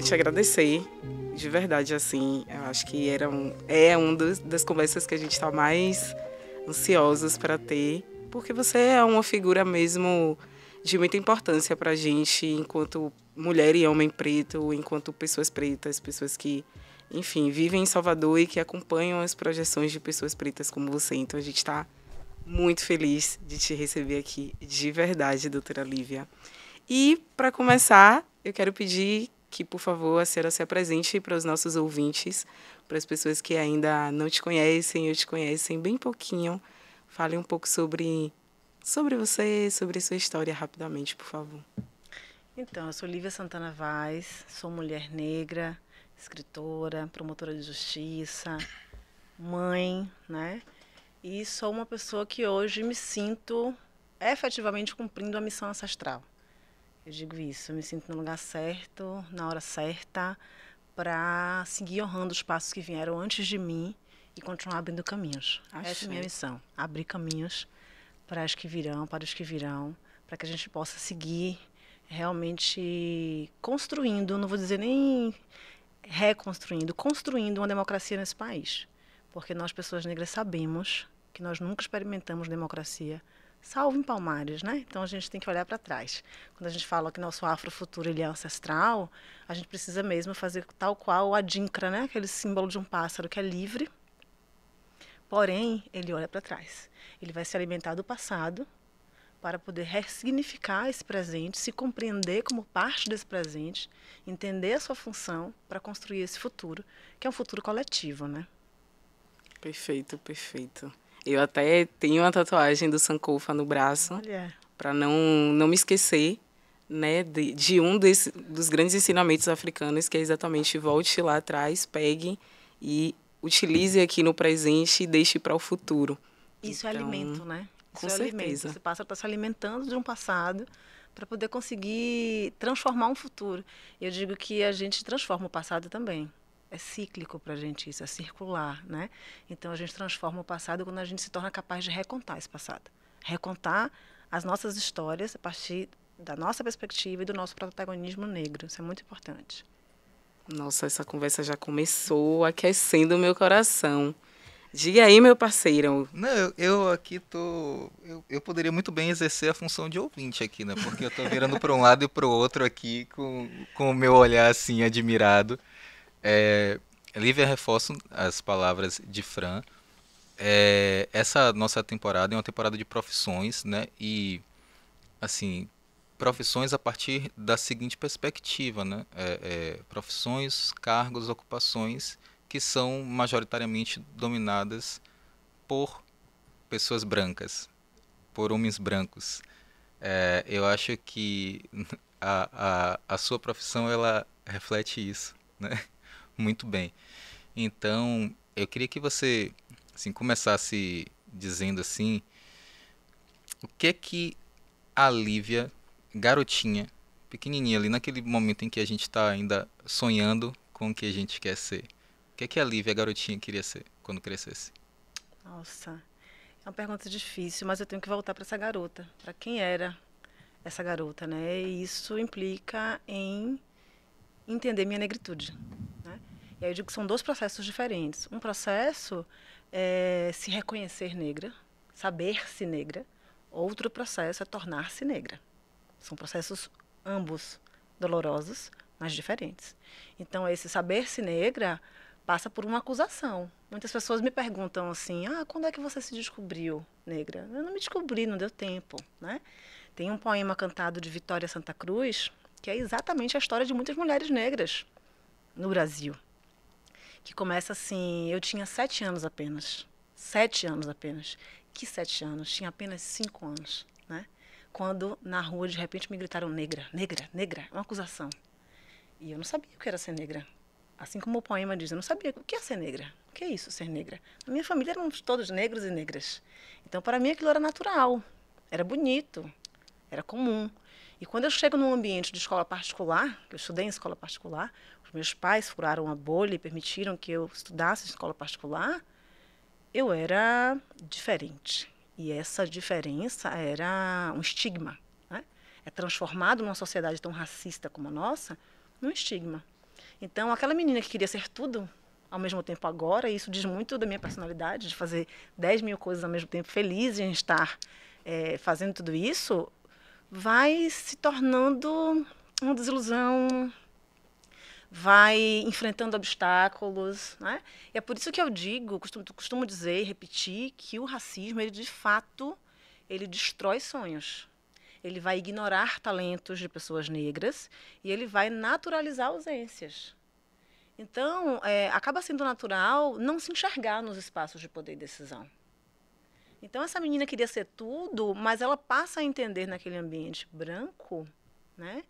te agradecer, de verdade, assim, eu acho que das conversas que a gente está mais ansiosos para ter, porque você é uma figura mesmo de muita importância para a gente, enquanto mulher e homem preto, enquanto pessoas pretas, pessoas que, enfim, vivem em Salvador e que acompanham as projeções de pessoas pretas como você. Então, a gente está muito feliz de te receber aqui, de verdade, doutora Lívia. E, para começar, eu quero pedir que, por favor, a senhora se apresente para os nossos ouvintes, para as pessoas que ainda não te conhecem ou te conhecem bem pouquinho. Fale um pouco sobre você, sobre a sua história, rapidamente, por favor. Então, eu sou Lívia Santana Vaz, sou mulher negra, escritora, promotora de justiça, mãe, né? E sou uma pessoa que hoje me sinto efetivamente cumprindo a missão ancestral. Eu digo isso, eu me sinto no lugar certo, na hora certa, para seguir honrando os passos que vieram antes de mim e continuar abrindo caminhos. Essa é a minha missão, abrir caminhos para os que virão, para que a gente possa seguir realmente construindo, não vou dizer nem reconstruindo, construindo uma democracia nesse país. Porque nós, pessoas negras, sabemos que nós nunca experimentamos democracia, salvo em Palmares, né? Então a gente tem que olhar para trás. Quando a gente fala que nosso afrofuturo ele é ancestral, a gente precisa mesmo fazer tal qual o adinkra, né? Aquele símbolo de um pássaro que é livre, porém ele olha para trás. Ele vai se alimentar do passado para poder ressignificar esse presente, se compreender como parte desse presente, entender a sua função para construir esse futuro, que é um futuro coletivo, né? Perfeito, perfeito. Eu até tenho uma tatuagem do Sankofa no braço, para não me esquecer, né, de dos grandes ensinamentos africanos, que é exatamente volte lá atrás, pegue e utilize aqui no presente e deixe para o futuro. Isso então, é alimento, né? Com certeza. Você passa a estar se alimentando de um passado para poder conseguir transformar um futuro. Eu digo que a gente transforma o passado também. É cíclico para a gente isso, é circular, né? Então a gente transforma o passado quando a gente se torna capaz de recontar esse passado. Recontar as nossas histórias a partir da nossa perspectiva e do nosso protagonismo negro. Isso é muito importante. Nossa, essa conversa já começou aquecendo o meu coração. Diga aí, meu parceiro. Não, eu aqui tô... Eu poderia muito bem exercer a função de ouvinte aqui, né? Porque eu tô virando para um lado e para o outro aqui com o meu olhar, assim, admirado. Lívia, reforço as palavras de Fran. Essa nossa temporada é uma temporada de profissões, né? E, assim, profissões a partir da seguinte perspectiva, né? Profissões, cargos, ocupações que são majoritariamente dominadas por pessoas brancas, por homens brancos. Eu acho que a sua profissão ela reflete isso, né? Muito bem. Então, eu queria que você assim, começasse dizendo assim, o que é que a Lívia, garotinha, pequenininha ali, naquele momento em que a gente está ainda sonhando com o que a gente quer ser, o que é que a Lívia, garotinha, queria ser quando crescesse? Nossa, é uma pergunta difícil, mas eu tenho que voltar para essa garota, para quem era essa garota, né? E isso implica em entender minha negritude, né? E aí eu digo que são dois processos diferentes. Um processo é se reconhecer negra, saber-se negra. Outro processo é tornar-se negra. São processos ambos dolorosos, mas diferentes. Então, esse saber-se negra passa por uma acusação. Muitas pessoas me perguntam assim, quando é que você se descobriu negra? Eu não me descobri, não deu tempo, né? Tem um poema cantado de Vitória Santa Cruz, que é exatamente a história de muitas mulheres negras no Brasil. Que começa assim, eu tinha 7 anos apenas. 7 anos apenas. Que 7 anos? Tinha apenas 5 anos, né? Quando na rua de repente me gritaram negra, negra, negra, uma acusação. E eu não sabia o que era ser negra. Assim como o poema diz, eu não sabia o que é ser negra. O que é isso, ser negra? Na minha família éramos todos negros e negras. Então, para mim, aquilo era natural, era bonito, era comum. E quando eu chego num ambiente de escola particular, que eu estudei em escola particular, os meus pais furaram a bolha e permitiram que eu estudasse em escola particular, eu era diferente. E essa diferença era um estigma, né? É transformado numa sociedade tão racista como a nossa num estigma. Então, aquela menina que queria ser tudo ao mesmo tempo agora, e isso diz muito da minha personalidade, de fazer 10 mil coisas ao mesmo tempo, feliz em estar fazendo tudo isso, vai se tornando uma desilusão, vai enfrentando obstáculos, né? E é por isso que eu digo, costumo dizer e repetir que o racismo, ele de fato, ele destrói sonhos. Ele vai ignorar talentos de pessoas negras e ele vai naturalizar ausências. Então, acaba sendo natural não se enxergar nos espaços de poder e decisão. Então, essa menina queria ser tudo, mas ela passa a entender naquele ambiente branco, né?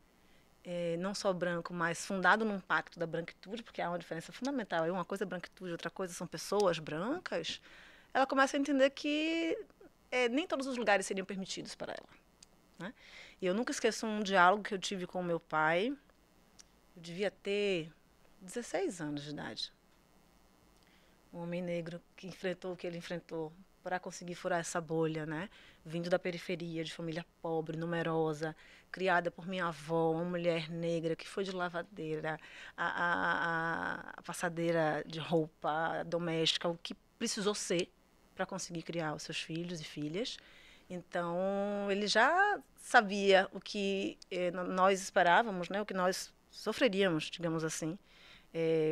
Não só branco, mas fundado num pacto da branquitude, porque há uma diferença fundamental. Uma coisa é branquitude, outra coisa são pessoas brancas. Ela começa a entender que nem todos os lugares seriam permitidos para ela, né? E eu nunca esqueço um diálogo que eu tive com o meu pai. Eu devia ter 16 anos de idade. Um homem negro que enfrentou o que ele enfrentou para conseguir furar essa bolha, né? Vindo da periferia, de família pobre, numerosa, criada por minha avó, uma mulher negra que foi de lavadeira, a passadeira de roupa doméstica, o que precisou ser para conseguir criar os seus filhos e filhas. Então, ele já sabia o que nós esperávamos, né? O que nós sofreríamos, digamos assim,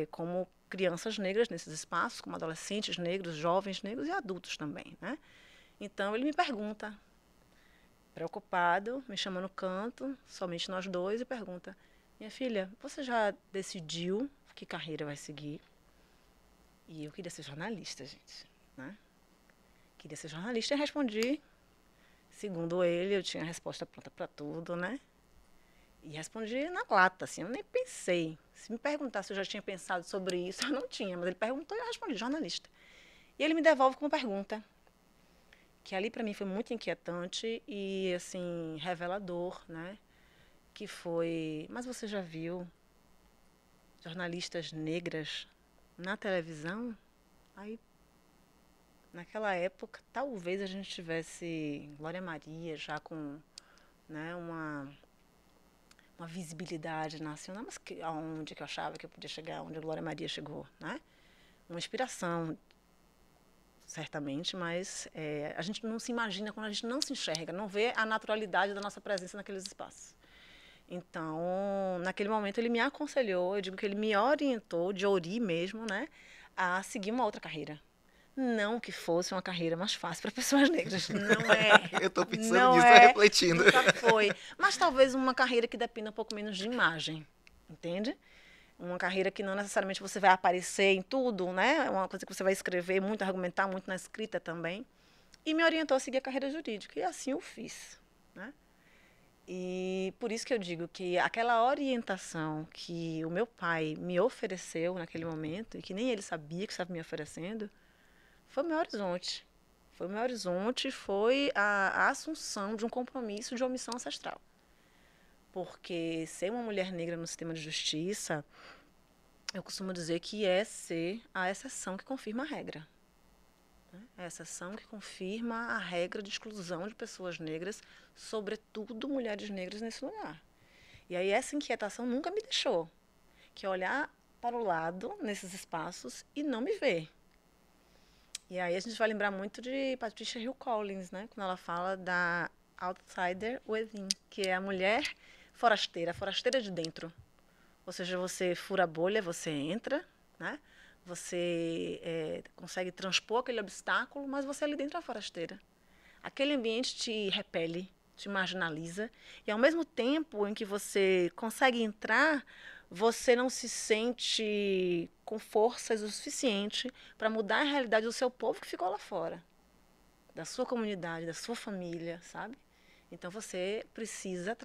como crianças negras nesses espaços, como adolescentes negros, jovens negros e adultos também, né? Então, ele me pergunta, preocupado, me chama no canto, somente nós dois, e pergunta: minha filha, você já decidiu que carreira vai seguir? E eu queria ser jornalista, gente, né? Queria ser jornalista e respondi. Segundo ele, eu tinha a resposta pronta para tudo, né? E respondi na lata, assim, eu nem pensei. Se me perguntasse se eu já tinha pensado sobre isso, eu não tinha, mas ele perguntou e eu respondi, jornalista. E ele me devolve com uma pergunta, que ali para mim foi muito inquietante e, assim, revelador, né? Que foi: mas você já viu jornalistas negras na televisão? Aí, naquela época, talvez a gente tivesse Glória Maria já com, né, uma visibilidade nacional, mas aonde que eu achava que eu podia chegar, onde a Glória Maria chegou, né? Uma inspiração, certamente, mas a gente não se imagina quando a gente não se enxerga, não vê a naturalidade da nossa presença naqueles espaços. Então, naquele momento, ele me aconselhou, eu digo que ele me orientou, de ori mesmo, né, a seguir uma outra carreira. Não que fosse uma carreira mais fácil para pessoas negras, não é. Eu tô pensando Não nisso, tô refletindo. nunca foi. Mas talvez uma carreira que dependa um pouco menos de imagem, entende? Uma carreira que não necessariamente você vai aparecer em tudo, né? É uma coisa que você vai escrever, muito argumentar, muito na escrita também. E me orientou a seguir a carreira jurídica, e assim eu fiz, né? E por isso que eu digo que aquela orientação que o meu pai me ofereceu naquele momento, e que nem ele sabia que estava me oferecendo, foi o meu horizonte. Foi o meu horizonte, foi a assunção de um compromisso de omissão ancestral. Porque ser uma mulher negra no sistema de justiça, eu costumo dizer que é ser a exceção que confirma a regra. É a exceção que confirma a regra de exclusão de pessoas negras, sobretudo mulheres negras nesse lugar. E aí essa inquietação nunca me deixou, que é olhar para o lado nesses espaços e não me ver. E aí a gente vai lembrar muito de Patricia Hill Collins, né? Quando ela fala da outsider within, que é a mulher forasteira, a forasteira de dentro. Ou seja, você fura a bolha, você entra, né? Você consegue transpor aquele obstáculo, mas você ali dentro é a forasteira. Aquele ambiente te repele, te marginaliza, e ao mesmo tempo em que você consegue entrar, você não se sente com forças o suficiente para mudar a realidade do seu povo que ficou lá fora, da sua comunidade, da sua família, sabe? Então você precisa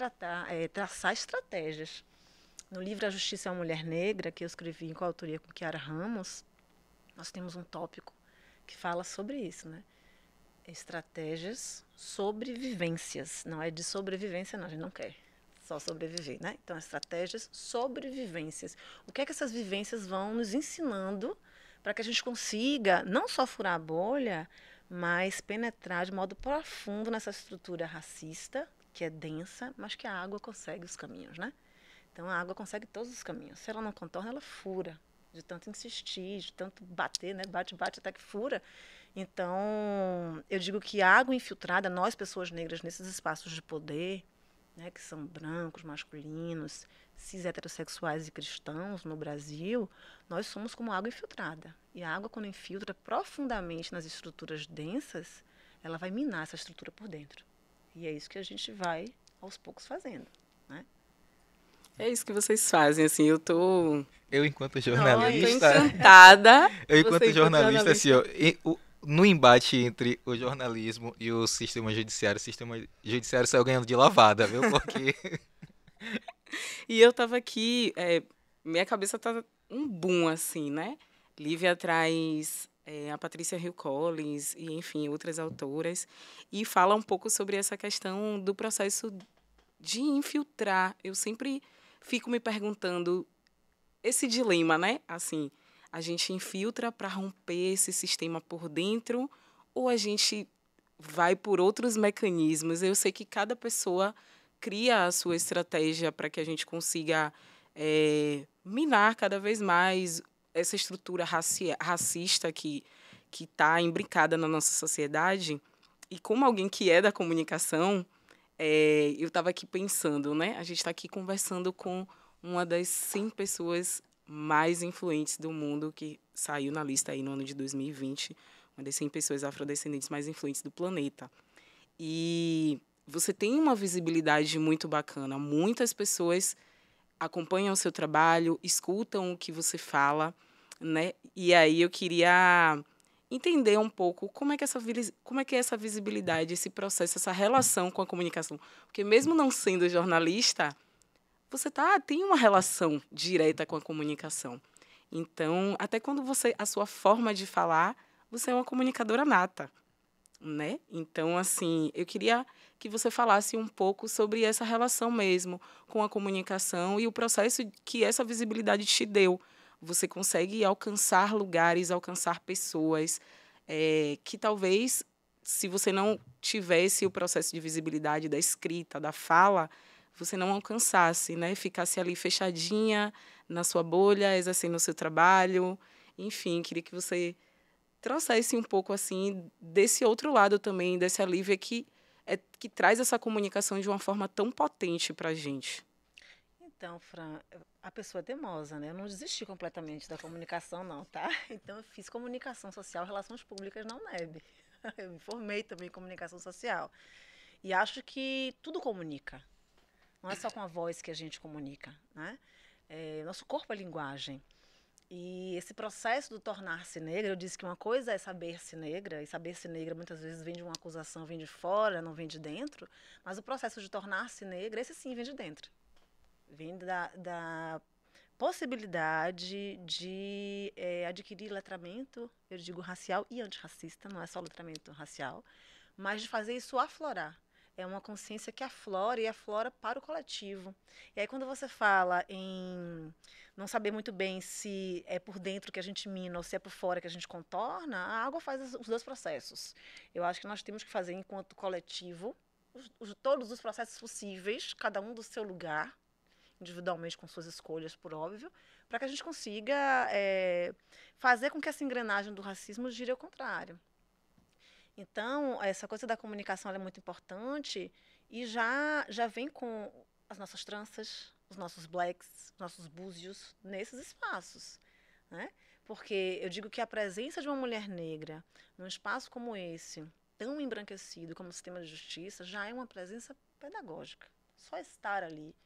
traçar estratégias. No livro A Justiça é uma Mulher Negra, que eu escrevi em coautoria com Kiara Ramos, nós temos um tópico que fala sobre isso, né? Estratégias, sobrevivências. Não é de sobrevivência, não, a gente não quer só sobreviver, né? Então, estratégias, sobrevivências. O que é que essas vivências vão nos ensinando para que a gente consiga não só furar a bolha, mas penetrar de modo profundo nessa estrutura racista, que é densa, mas que a água consegue os caminhos, né? Então a água consegue todos os caminhos. Se ela não contorna, ela fura. De tanto insistir, de tanto bater, né? Bate, bate até que fura. Então, eu digo que a água infiltrada, nós, pessoas negras, nesses espaços de poder, né, que são brancos, masculinos, cis heterossexuais e cristãos no Brasil, nós somos como água infiltrada. E a água, quando infiltra profundamente nas estruturas densas, ela vai minar essa estrutura por dentro. E é isso que a gente vai, aos poucos, fazendo, né? É isso que vocês fazem, assim, Eu, enquanto tô jornalista, encantada. eu, Você, enquanto jornalista, assim, ó, no embate entre o jornalismo e o sistema judiciário saiu ganhando de lavada, viu? Porque E eu tava aqui, minha cabeça tá um boom, assim, né? Lívia traz a Patrícia Hill Collins e, enfim, outras autoras, e fala um pouco sobre essa questão do processo de infiltrar. Eu sempre fico me perguntando esse dilema, né? Assim, a gente infiltra para romper esse sistema por dentro ou a gente vai por outros mecanismos? Eu sei que cada pessoa cria a sua estratégia para que a gente consiga minar cada vez mais essa estrutura racista que está imbricada na nossa sociedade. E como alguém que é da comunicação, eu estava aqui pensando, né? A gente está aqui conversando com uma das 100 pessoas mais influentes do mundo, que saiu na lista aí no ano de 2020, uma das 100 pessoas afrodescendentes mais influentes do planeta. E você tem uma visibilidade muito bacana. Muitas pessoas acompanham o seu trabalho, escutam o que você fala, né? E aí eu queria entender um pouco como é que é essa visibilidade, esse processo, essa relação com a comunicação. Porque mesmo não sendo jornalista, você tem uma relação direta com a comunicação. Então, até quando a sua forma de falar, você é uma comunicadora nata, né? Então, assim, eu queria que você falasse um pouco sobre essa relação mesmo com a comunicação e o processo que essa visibilidade te deu. Você consegue alcançar lugares, alcançar pessoas que talvez, se você não tivesse o processo de visibilidade da escrita, da fala, você não alcançasse, né? Ficasse ali fechadinha na sua bolha, exercendo o seu trabalho. Enfim, queria que você trouxesse um pouco assim desse outro lado também, desse alívio que traz essa comunicação de uma forma tão potente para a gente. Então, Fran, a pessoa é teimosa, né? Eu não desisti completamente da comunicação, não, tá? Então, eu fiz comunicação social, relações públicas na UNEB. Eu me formei também em comunicação social. E acho que tudo comunica. Não é só com a voz que a gente comunica, né? Nosso corpo é linguagem. E esse processo do tornar-se negra, eu disse que uma coisa é saber-se negra, e saber-se negra muitas vezes vem de uma acusação, vem de fora, não vem de dentro, mas o processo de tornar-se negra, esse sim vem de dentro. Vem da possibilidade de adquirir letramento, eu digo racial e antirracista, não é só letramento racial, mas de fazer isso aflorar. É uma consciência que aflora e aflora para o coletivo. E aí quando você fala em não saber muito bem se é por dentro que a gente mina ou se é por fora que a gente contorna, a água faz os dois processos. Eu acho que nós temos que fazer enquanto coletivo todos os processos possíveis, cada um do seu lugar, individualmente com suas escolhas, por óbvio, para que a gente consiga fazer com que essa engrenagem do racismo gire ao contrário. Então, essa coisa da comunicação é muito importante e já vem com as nossas tranças, os nossos blacks, os nossos búzios nesses espaços, né? Porque eu digo que a presença de uma mulher negra num espaço como esse, tão embranquecido como o sistema de justiça, já é uma presença pedagógica. Só estar ali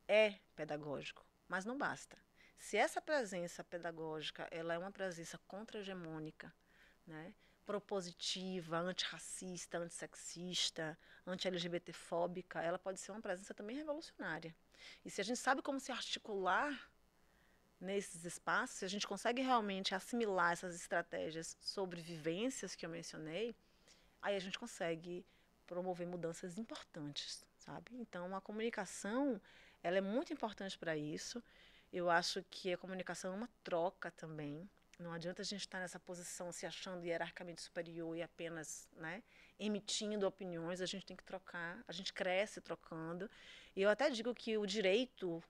é pedagógico, mas não basta. Se essa presença pedagógica ela é uma presença contra-hegemônica, né, propositiva, antirracista, antissexista, anti-LGBTfóbica, ela pode ser uma presença também revolucionária. E se a gente sabe como se articular nesses espaços, se a gente consegue realmente assimilar essas estratégias sobre vivências que eu mencionei, aí a gente consegue promover mudanças importantes, sabe? Então, a comunicação, ela é muito importante para isso. Eu acho que a comunicação é uma troca também. Não adianta a gente estar nessa posição se achando hierarquicamente superior e apenas, né, emitindo opiniões. A gente tem que trocar, a gente cresce trocando. E eu até digo que o direito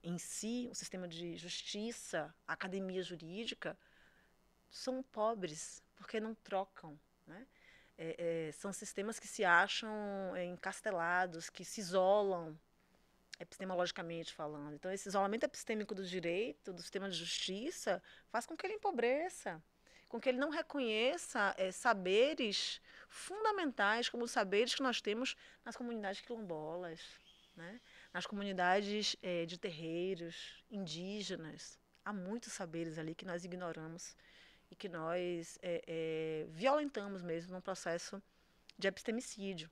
em si, o sistema de justiça, a academia jurídica, são pobres porque não trocam, né? São sistemas que se acham encastelados, que se isolam epistemologicamente falando. Então, esse isolamento epistêmico do direito, do sistema de justiça, faz com que ele empobreça, com que ele não reconheça saberes fundamentais, como os saberes que nós temos nas comunidades quilombolas, né? Nas comunidades de terreiros, indígenas. Há muitos saberes ali que nós ignoramos e que nós violentamos mesmo num processo de epistemicídio.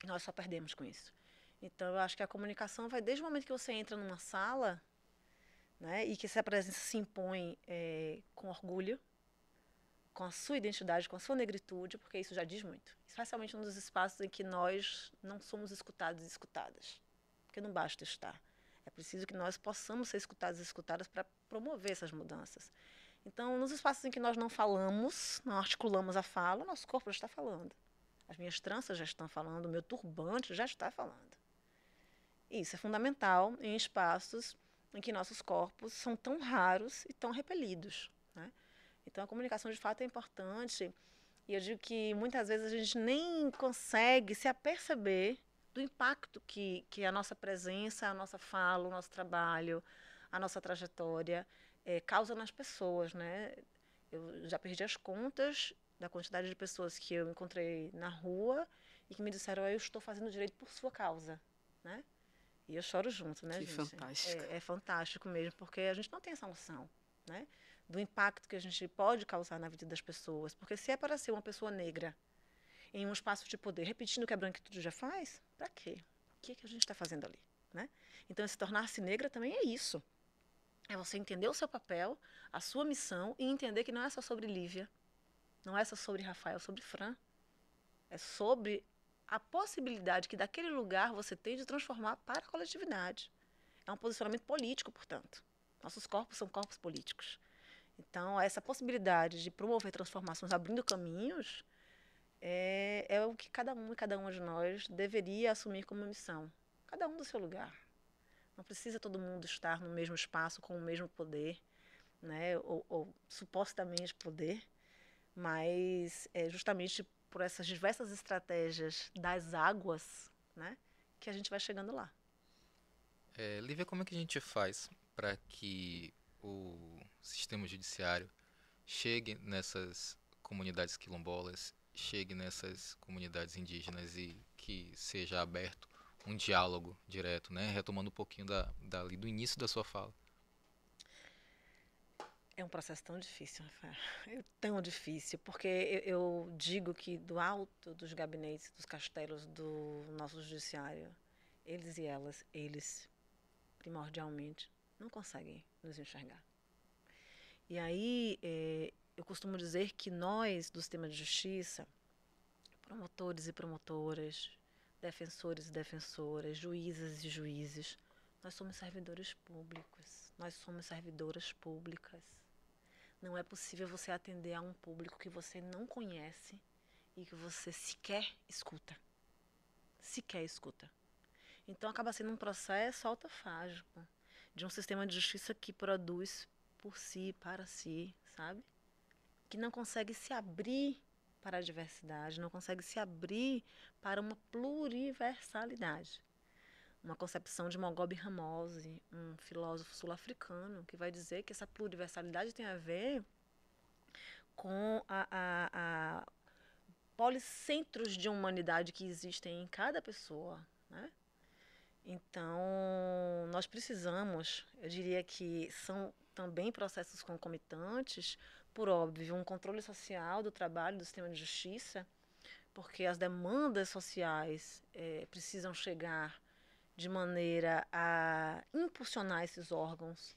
E nós só perdemos com isso. Então, eu acho que a comunicação vai desde o momento que você entra numa sala, né, e que essa presença se impõe com orgulho, com a sua identidade, com a sua negritude, porque isso já diz muito. Especialmente nos espaços em que nós não somos escutados e escutadas. Porque não basta estar. É preciso que nós possamos ser escutados e escutadas para promover essas mudanças. Então, nos espaços em que nós não falamos, não articulamos a fala, o nosso corpo já está falando. As minhas tranças já estão falando, o meu turbante já está falando. Isso é fundamental em espaços em que nossos corpos são tão raros e tão repelidos, né? Então, a comunicação de fato é importante. E eu digo que muitas vezes a gente nem consegue se aperceber do impacto que a nossa presença, a nossa fala, o nosso trabalho, a nossa trajetória causa nas pessoas, né? Eu já perdi as contas da quantidade de pessoas que eu encontrei na rua e que me disseram: eu estou fazendo direito por sua causa, né? E eu choro junto, né, Que gente? fantástico. É fantástico mesmo, porque a gente não tem essa noção, né, do impacto que a gente pode causar na vida das pessoas. Porque se é para ser uma pessoa negra em um espaço de poder, repetindo o que a branquitude já faz, para quê? O que a gente está fazendo ali, né? Então, se tornar-se negra também é isso. É você entender o seu papel, a sua missão e entender que não é só sobre Lívia, não é só sobre Rafael, é sobre Fran. É sobre a possibilidade que daquele lugar você tem de transformar para a coletividade. É um posicionamento político, portanto. Nossos corpos são corpos políticos. Então, essa possibilidade de promover transformações, abrindo caminhos, é o que cada um e cada uma de nós deveria assumir como missão. Cada um do seu lugar. Não precisa todo mundo estar no mesmo espaço, com o mesmo poder, né? Ou supostamente poder, mas é justamente por essas diversas estratégias das águas, né, que a gente vai chegando lá. Lívia, como é que a gente faz para que o sistema judiciário chegue nessas comunidades quilombolas, chegue nessas comunidades indígenas e que seja aberto um diálogo direto, né? Retomando um pouquinho dali do início da sua fala. É um processo tão difícil, Rafael. É tão difícil, porque eu digo que do alto dos gabinetes, dos castelos do nosso judiciário, eles e elas, eles, primordialmente, não conseguem nos enxergar. E aí, eu costumo dizer que nós, do sistema de justiça, promotores e promotoras, defensores e defensoras, juízes e juízes, nós somos servidores públicos, nós somos servidoras públicas. Não é possível você atender a um público que você não conhece e que você sequer escuta. Sequer escuta. Então acaba sendo um processo autofágico de um sistema de justiça que produz por si, para si, sabe? Que não consegue se abrir para a diversidade, não consegue se abrir para uma pluriversalidade. Uma concepção de Mogobe Ramose, um filósofo sul-africano, que vai dizer que essa pluriversalidade tem a ver com a policentros de humanidade que existem em cada pessoa, né? Então, nós precisamos, eu diria que são também processos concomitantes, por óbvio, um controle social do trabalho do sistema de justiça, porque as demandas sociais precisam chegar de maneira a impulsionar esses órgãos,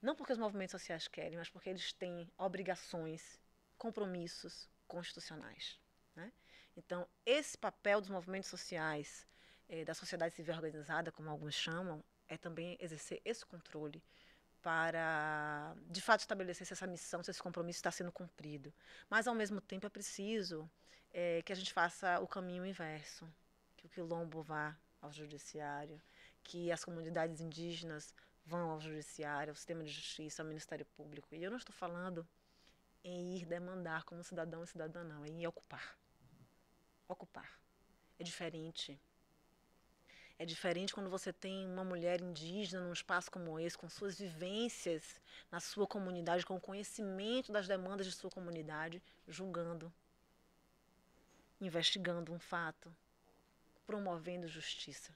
não porque os movimentos sociais querem, mas porque eles têm obrigações, compromissos constitucionais, né? Então, esse papel dos movimentos sociais, da sociedade civil organizada, como alguns chamam, é também exercer esse controle para, de fato, estabelecer se essa missão, se esse compromisso está sendo cumprido. Mas, ao mesmo tempo, é preciso que a gente faça o caminho inverso, que o quilombo vá ao judiciário, que as comunidades indígenas vão ao judiciário, ao sistema de justiça, ao Ministério Público. E eu não estou falando em ir demandar como cidadão e cidadã, não, é em ocupar. Ocupar. É diferente. É diferente quando você tem uma mulher indígena num espaço como esse, com suas vivências na sua comunidade, com o conhecimento das demandas de sua comunidade, julgando, investigando um fato, promovendo justiça.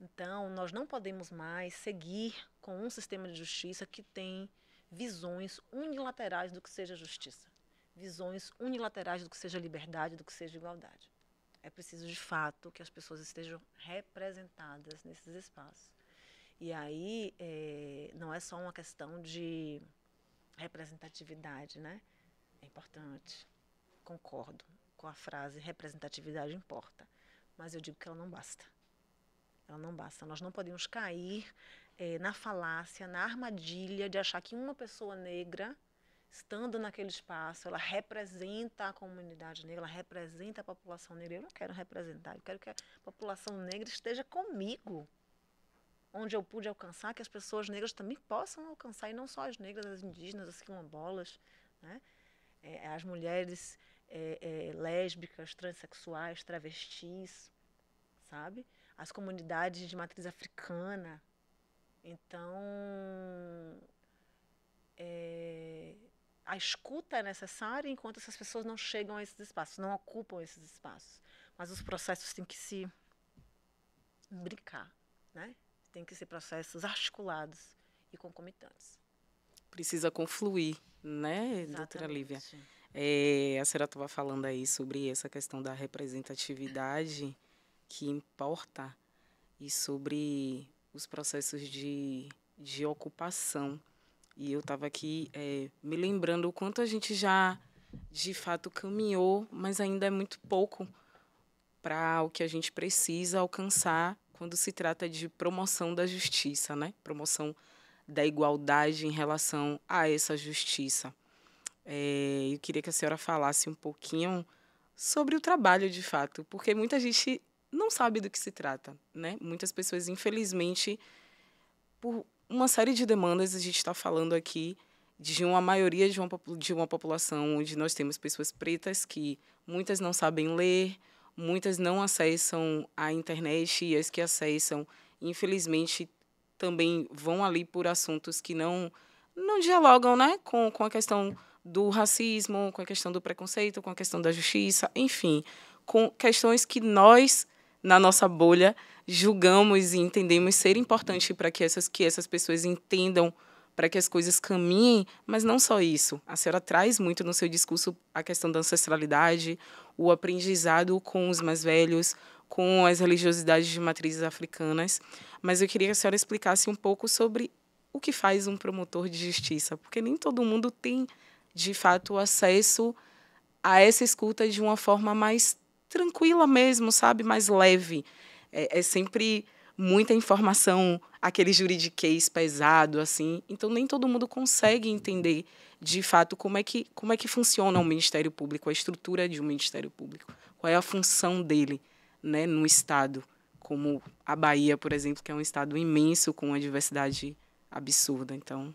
Então, nós não podemos mais seguir com um sistema de justiça que tem visões unilaterais do que seja justiça, visões unilaterais do que seja liberdade, do que seja igualdade. É preciso, de fato, que as pessoas estejam representadas nesses espaços. E aí, não é só uma questão de representatividade, né? É importante, concordo com a frase representatividade importa, mas eu digo que ela não basta. Ela não basta. Nós não podemos cair na falácia, na armadilha de achar que uma pessoa negra, estando naquele espaço, ela representa a comunidade negra, ela representa a população negra. Eu não quero representar, eu quero que a população negra esteja comigo. Onde eu pude alcançar, que as pessoas negras também possam alcançar, e não só as negras, as indígenas, as quilombolas, né? As mulheres lésbicas, transexuais, travestis, sabe? As comunidades de matriz africana. Então, a escuta é necessária enquanto essas pessoas não chegam a esses espaços, não ocupam esses espaços. Mas os processos têm que se imbricar, né? Tem que ser processos articulados e concomitantes. Precisa confluir, né, doutora Lívia? A senhora estava falando aí sobre essa questão da representatividade que importa e sobre os processos de ocupação. E eu estava aqui me lembrando o quanto a gente já, de fato, caminhou, mas ainda é muito pouco para o que a gente precisa alcançar quando se trata de promoção da justiça, né? Promoção da igualdade em relação a essa justiça. Eu queria que a senhora falasse um pouquinho sobre o trabalho, de fato, porque muita gente não sabe do que se trata, né? Muitas pessoas, infelizmente, por uma série de demandas, a gente está falando aqui de uma maioria de uma população onde nós temos pessoas pretas que muitas não sabem ler, muitas não acessam a internet e as que acessam, infelizmente, também vão ali por assuntos que não dialogam, né, com a questão do racismo, com a questão do preconceito, com a questão da justiça, enfim, com questões que nós, na nossa bolha, julgamos e entendemos ser importante para que essas pessoas entendam, para que as coisas caminhem, mas não só isso. A senhora traz muito no seu discurso a questão da ancestralidade, o aprendizado com os mais velhos, com as religiosidades de matrizes africanas, mas eu queria que a senhora explicasse um pouco sobre o que faz um promotor de justiça, porque nem todo mundo tem, de fato, acesso a essa escuta de uma forma mais tranquila mesmo, sabe? Mais leve. É sempre muita informação, aquele juridiquês pesado, assim. Então, nem todo mundo consegue entender, de fato, como é que funciona o Ministério Público, a estrutura de um Ministério Público, qual é a função dele, né, no Estado, como a Bahia, por exemplo, que é um estado imenso, com uma diversidade absurda. Então,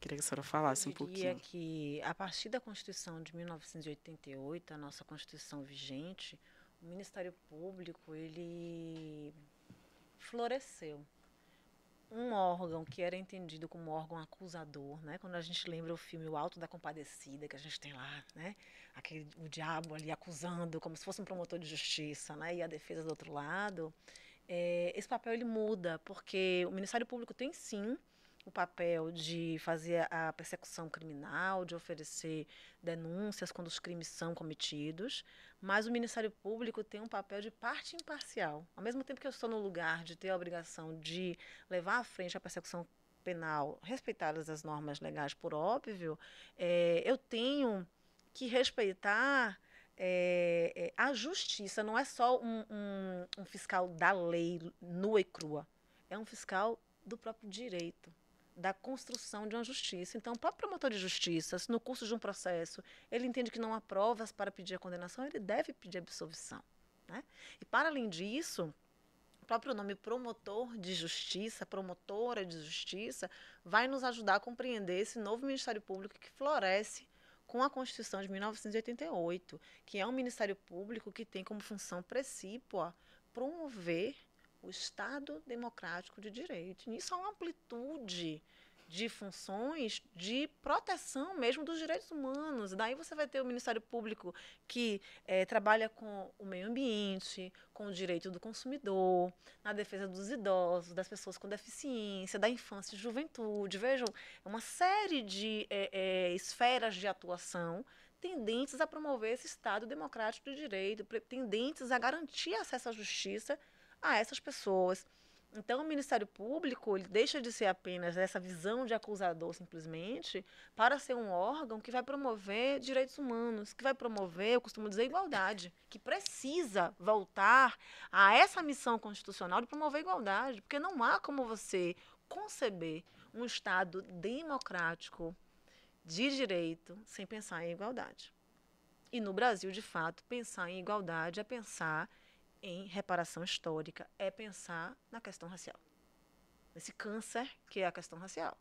queria que a senhora falasse um pouquinho. Eu diria que, a partir da Constituição de 1988, a nossa Constituição vigente, o Ministério Público, ele floresceu. Um órgão que era entendido como órgão acusador, né? Quando a gente lembra o filme O Alto da Compadecida, que a gente tem lá, né? O diabo ali acusando, como se fosse um promotor de justiça, né? E a defesa do outro lado. Esse papel ele muda, porque o Ministério Público tem sim o papel de fazer a persecução criminal, de oferecer denúncias quando os crimes são cometidos, mas o Ministério Público tem um papel de parte imparcial. Ao mesmo tempo que eu estou no lugar de ter a obrigação de levar à frente a persecução penal, respeitadas as normas legais, por óbvio, eu tenho que respeitar a justiça. Não é só um fiscal da lei nua e crua, é um fiscal do próprio direito. da construção de uma justiça. Então, para o promotor de justiça, se no curso de um processo ele entende que não há provas para pedir a condenação, ele deve pedir absolvição, né? E, para além disso, o próprio nome promotor de justiça, promotora de justiça, vai nos ajudar a compreender esse novo Ministério Público que floresce com a Constituição de 1988, que é um Ministério Público que tem como função precípua promover o Estado democrático de direito. E isso é uma amplitude de funções de proteção mesmo dos direitos humanos. Daí você vai ter o Ministério Público que trabalha com o meio ambiente, com o direito do consumidor, na defesa dos idosos, das pessoas com deficiência, da infância e juventude. Vejam, é uma série de esferas de atuação tendentes a promover esse Estado democrático de direito, tendentes a garantir acesso à justiça a essas pessoas. Então, o Ministério Público ele deixa de ser apenas essa visão de acusador, simplesmente, para ser um órgão que vai promover direitos humanos, que vai promover, eu costumo dizer, igualdade, que precisa voltar a essa missão constitucional de promover igualdade, porque não há como você conceber um Estado democrático de direito sem pensar em igualdade. E no Brasil, de fato, pensar em igualdade é pensar em reparação histórica, é pensar na questão racial. Esse câncer que é a questão racial.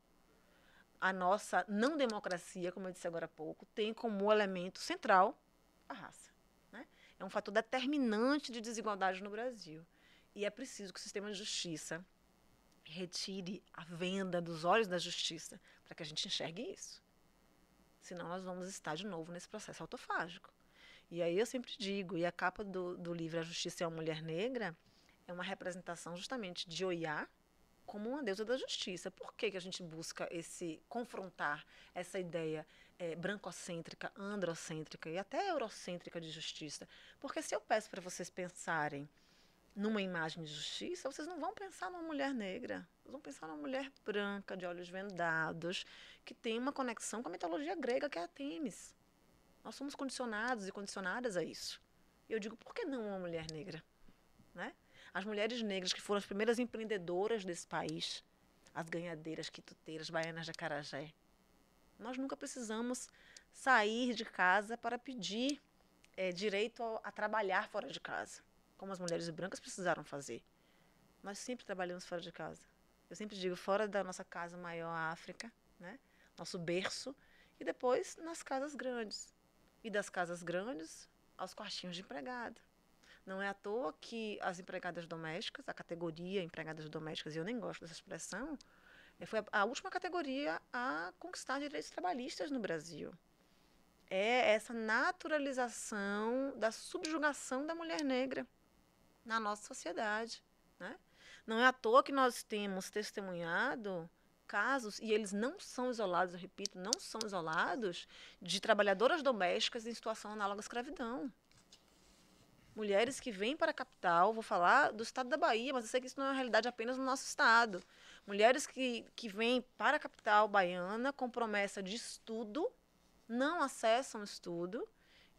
A nossa não democracia, como eu disse agora há pouco, tem como elemento central a raça, né? É um fator determinante de desigualdade no Brasil. E é preciso que o sistema de justiça retire a venda dos olhos da justiça para que a gente enxergue isso. Senão nós vamos estar de novo nesse processo autofágico. E aí eu sempre digo, e a capa do livro A Justiça é uma Mulher Negra é uma representação justamente de Oiá como uma deusa da justiça. Por que a gente busca confrontar essa ideia brancocêntrica, androcêntrica e até eurocêntrica de justiça? Porque se eu peço para vocês pensarem numa imagem de justiça, vocês não vão pensar numa mulher negra. Vocês vão pensar numa mulher branca, de olhos vendados, que tem uma conexão com a mitologia grega, que é a Têmis. Nós somos condicionados e condicionadas a isso. E eu digo, por que não uma mulher negra? Né? As mulheres negras que foram as primeiras empreendedoras desse país, as ganhadeiras, quituteiras, baianas de acarajé. Nós nunca precisamos sair de casa para pedir direito a trabalhar fora de casa, como as mulheres brancas precisaram fazer. Nós sempre trabalhamos fora de casa. Eu sempre digo, fora da nossa casa maior, a África, né? Nosso berço, e depois nas casas grandes. E das casas grandes aos quartinhos de empregada. Não é à toa que as empregadas domésticas, a categoria empregadas domésticas, e eu nem gosto dessa expressão, foi a última categoria a conquistar direitos trabalhistas no Brasil. É essa naturalização da subjugação da mulher negra na nossa sociedade, né? Não é à toa que nós temos testemunhado casos, e eles não são isolados, eu repito, não são isolados, de trabalhadoras domésticas em situação análoga à escravidão. Mulheres que vêm para a capital, vou falar do estado da Bahia, mas eu sei que isso não é uma realidade apenas no nosso estado. Mulheres que vêm para a capital baiana com promessa de estudo, não acessam o estudo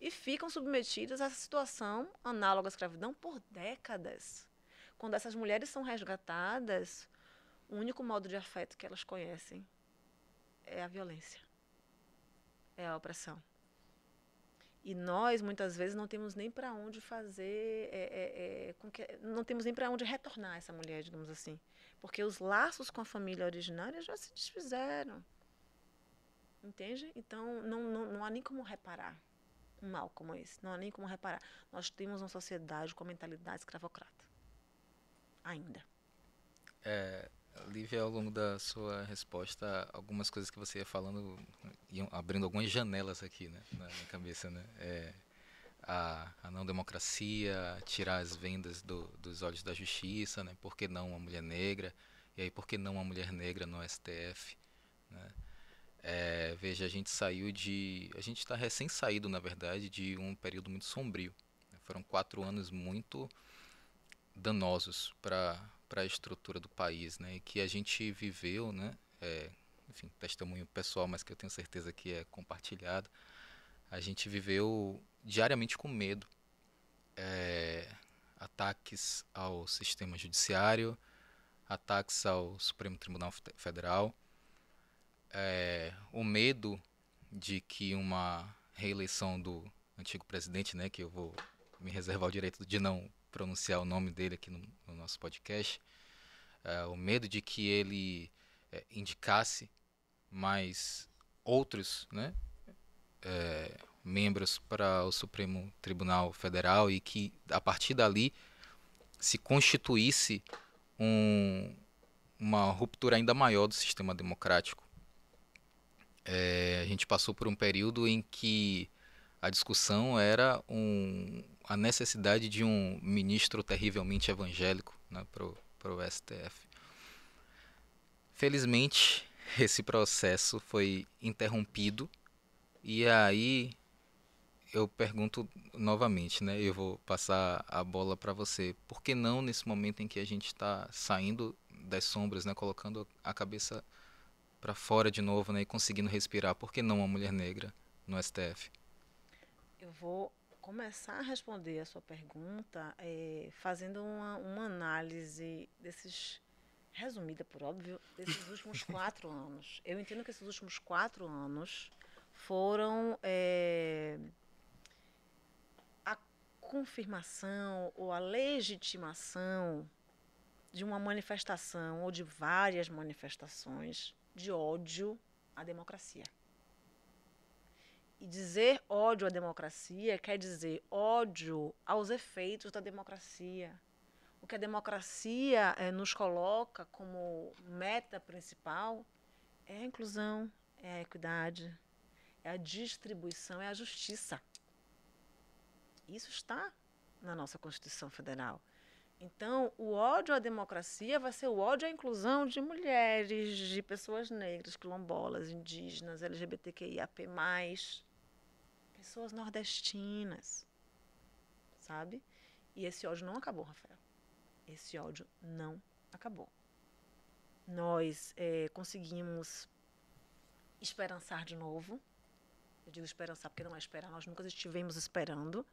e ficam submetidas a essa situação análoga à escravidão por décadas. Quando essas mulheres são resgatadas, o único modo de afeto que elas conhecem é a violência, é a opressão. E nós, muitas vezes, não temos nem para onde fazer, não temos nem para onde retornar essa mulher, digamos assim. Porque os laços com a família originária já se desfizeram. Entende? Então, não há nem como reparar um mal como esse. Não há nem como reparar. Nós temos uma sociedade com a mentalidade escravocrata. Ainda. Lívia, ao longo da sua resposta, algumas coisas que você ia falando iam abrindo algumas janelas aqui, né, na minha cabeça, né? A não democracia, tirar as vendas dos olhos da justiça, né? Por que não uma mulher negra? E aí, por que não uma mulher negra no STF? Né? Veja, a gente está recém saído, na verdade, de um período muito sombrio. Foram 4 anos muito danosos para a estrutura do país, né? E que a gente viveu, né? Enfim, testemunho pessoal, mas que eu tenho certeza que é compartilhado. A gente viveu diariamente com medo. Ataques ao sistema judiciário, ataques ao Supremo Tribunal Federal, o medo de que uma reeleição do antigo presidente, né, que eu vou me reservar o direito de não pronunciar o nome dele aqui no nosso podcast, o medo de que ele indicasse mais outros, né, membros para o Supremo Tribunal Federal e que a partir dali se constituísse uma ruptura ainda maior do sistema democrático. A gente passou por um período em que a discussão era a necessidade de um ministro terrivelmente evangélico, né, para o STF. Felizmente, esse processo foi interrompido e aí eu pergunto novamente, né? Eu vou passar a bola para você. Por que não nesse momento em que a gente está saindo das sombras, né? Colocando a cabeça para fora de novo, né? E conseguindo respirar? Por que não uma mulher negra no STF? Eu vou começar a responder a sua pergunta fazendo uma análise resumida por óbvio, desses últimos 4 anos. Eu entendo que esses últimos 4 anos foram a confirmação ou a legitimação de uma manifestação ou de várias manifestações de ódio à democracia. E dizer ódio à democracia quer dizer ódio aos efeitos da democracia. O que a democracia nos coloca como meta principal é a inclusão, é a equidade, é a distribuição, é a justiça. Isso está na nossa Constituição Federal. Então, o ódio à democracia vai ser o ódio à inclusão de mulheres, de pessoas negras, quilombolas, indígenas, LGBTQIAP+, pessoas nordestinas, sabe? E esse ódio não acabou, Rafael. Esse ódio não acabou. Nós conseguimos esperançar de novo. Eu digo esperançar porque não é esperar, nós nunca estivemos esperando.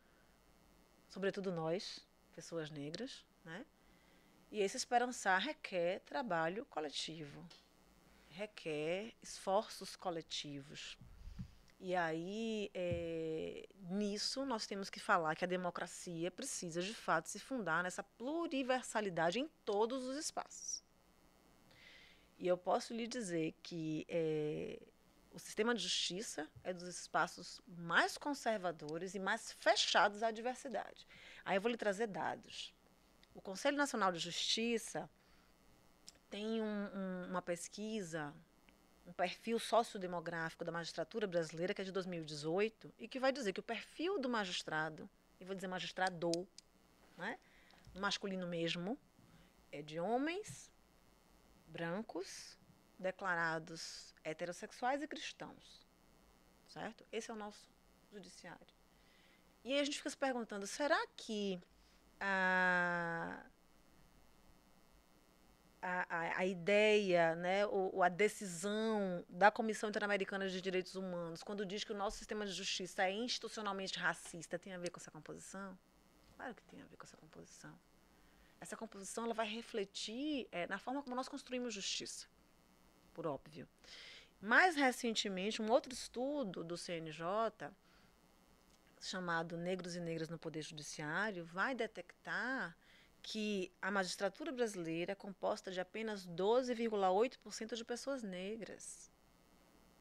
Sobretudo nós, pessoas negras, né? E esse esperançar requer trabalho coletivo, requer esforços coletivos. E aí, nisso, nós temos que falar que a democracia precisa, de fato, se fundar nessa pluriversalidade em todos os espaços. E eu posso lhe dizer que o sistema de justiça é dos espaços mais conservadores e mais fechados à diversidade. Aí eu vou lhe trazer dados. O Conselho Nacional de Justiça tem uma pesquisa, um perfil sociodemográfico da magistratura brasileira, que é de 2018, e que vai dizer que o perfil do magistrado, e vou dizer magistrado, né, no masculino mesmo, é de homens brancos, declarados heterossexuais e cristãos. Certo? Esse é o nosso judiciário. E aí a gente fica se perguntando, será que a ideia, né, ou a decisão da Comissão Interamericana de Direitos Humanos, quando diz que o nosso sistema de justiça é institucionalmente racista, tem a ver com essa composição? Claro que tem a ver com essa composição. Essa composição ela vai refletir na forma como nós construímos justiça, por óbvio. Mais recentemente, um outro estudo do CNJ, chamado Negros e Negras no Poder Judiciário, vai detectar que a magistratura brasileira é composta de apenas 12,8% de pessoas negras.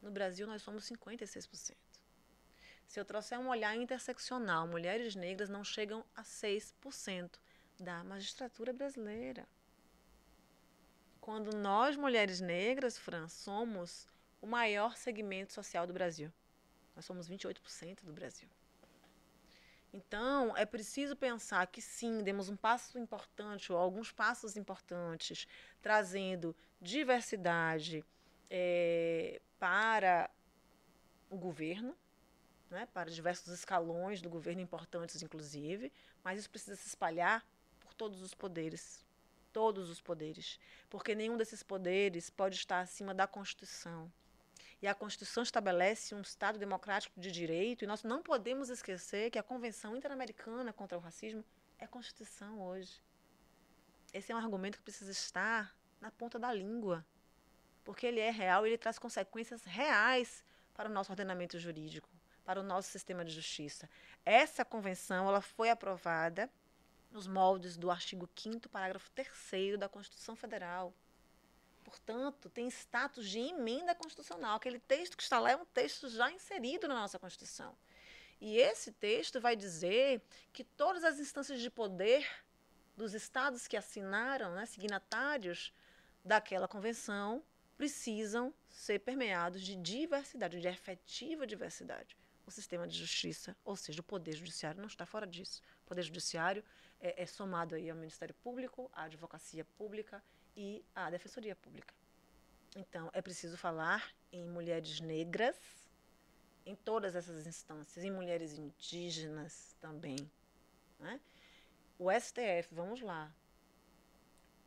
No Brasil, nós somos 56%. Se eu trouxer um olhar interseccional, mulheres negras não chegam a 6% da magistratura brasileira. Quando nós, mulheres negras, Fran, somos o maior segmento social do Brasil. Nós somos 28% do Brasil. Então, é preciso pensar que sim, demos um passo importante, ou alguns passos importantes, trazendo diversidade para o governo, né, para diversos escalões do governo importantes, inclusive, mas isso precisa se espalhar por todos os poderes. Todos os poderes. Porque nenhum desses poderes pode estar acima da Constituição. E a Constituição estabelece um Estado democrático de direito, e nós não podemos esquecer que a Convenção Interamericana contra o Racismo é Constituição hoje. Esse é um argumento que precisa estar na ponta da língua. porque ele é real e ele traz consequências reais para o nosso ordenamento jurídico, para o nosso sistema de justiça. Essa convenção ela foi aprovada nos moldes do artigo 5º, parágrafo 3º da Constituição Federal. Portanto, tem status de emenda constitucional. Aquele texto que está lá é um texto já inserido na nossa Constituição. E esse texto vai dizer que todas as instâncias de poder dos estados que assinaram, né, signatários daquela convenção, precisam ser permeados de diversidade, de efetiva diversidade. O sistema de justiça, ou seja, o Poder Judiciário não está fora disso. O Poder Judiciário é somado aí ao Ministério Público, à Advocacia Pública e à Defensoria Pública. Então, é preciso falar em mulheres negras, em todas essas instâncias, em mulheres indígenas também, né? O STF, vamos lá,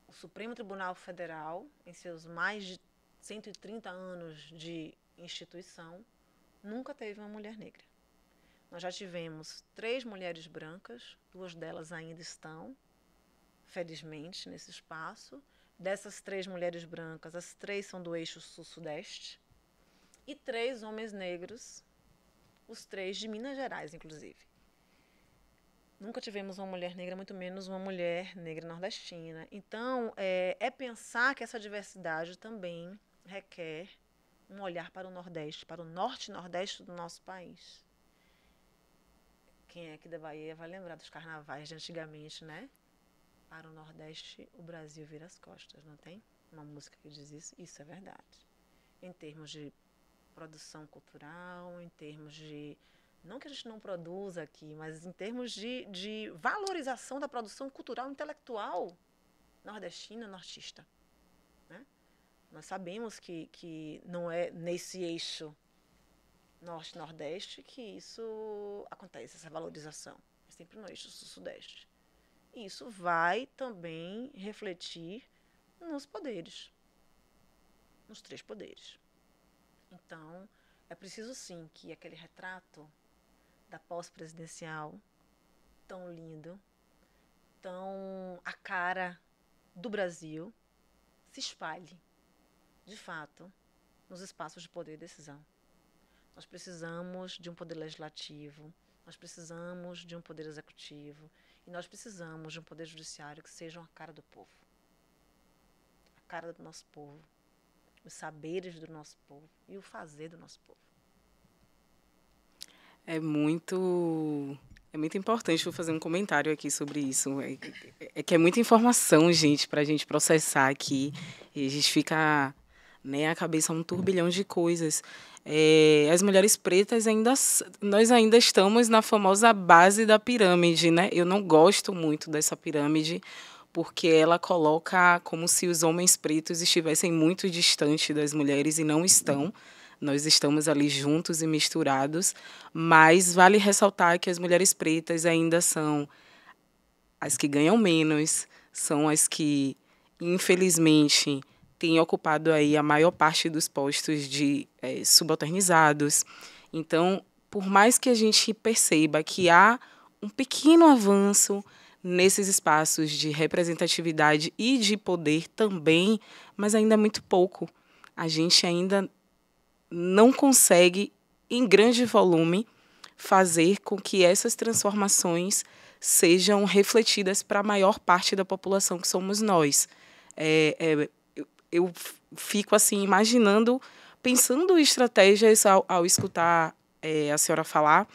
o Supremo Tribunal Federal, em seus mais de 130 anos de instituição, nunca teve uma mulher negra. Nós já tivemos 3 mulheres brancas, 2 delas ainda estão, felizmente, nesse espaço. Dessas 3 mulheres brancas, as 3 são do eixo sul-sudeste, e 3 homens negros, os 3 de Minas Gerais, inclusive. Nunca tivemos uma mulher negra, muito menos uma mulher negra nordestina. Então, é pensar que essa diversidade também requer um olhar para o Nordeste, para o Norte e Nordeste do nosso país. Quem é aqui da Bahia vai lembrar dos carnavais de antigamente, né? Para o Nordeste, o Brasil vira as costas, não tem? Uma música que diz isso? Isso é verdade. Em termos de produção cultural, em termos de... Não que a gente não produza aqui, mas em termos de valorização da produção cultural e intelectual nordestina, nortista. Né? Nós sabemos que não é nesse eixo norte-nordeste que isso acontece, essa valorização. É sempre no eixo sul-sudeste. E isso vai também refletir nos poderes, nos 3 poderes. Então, é preciso sim que aquele retrato da pós-presidencial, tão lindo, tão a cara do Brasil, se espalhe, de fato, nos espaços de poder e decisão. Nós precisamos de um poder legislativo, nós precisamos de um poder executivo e nós precisamos de um poder judiciário que seja a cara do povo. A cara do nosso povo, os saberes do nosso povo e o fazer do nosso povo. É muito importante, vou fazer um comentário aqui sobre isso. É que é muita informação, gente, para a gente processar aqui. E a gente fica, né, a cabeça um turbilhão de coisas. As mulheres pretas, nós ainda estamos na famosa base da pirâmide, né? Eu não gosto muito dessa pirâmide, porque ela coloca como se os homens pretos estivessem muito distantes das mulheres e não estão. Nós estamos ali juntos e misturados, mas vale ressaltar que as mulheres pretas ainda são as que ganham menos, são as que, infelizmente, têm ocupado aí a maior parte dos postos de subalternizados. Então, por mais que a gente perceba que há um pequeno avanço nesses espaços de representatividade e de poder também, mas ainda é muito pouco. A gente ainda não consegue, em grande volume, fazer com que essas transformações sejam refletidas para a maior parte da população, que somos nós. Eu fico assim, imaginando, pensando em estratégias ao escutar a senhora falar,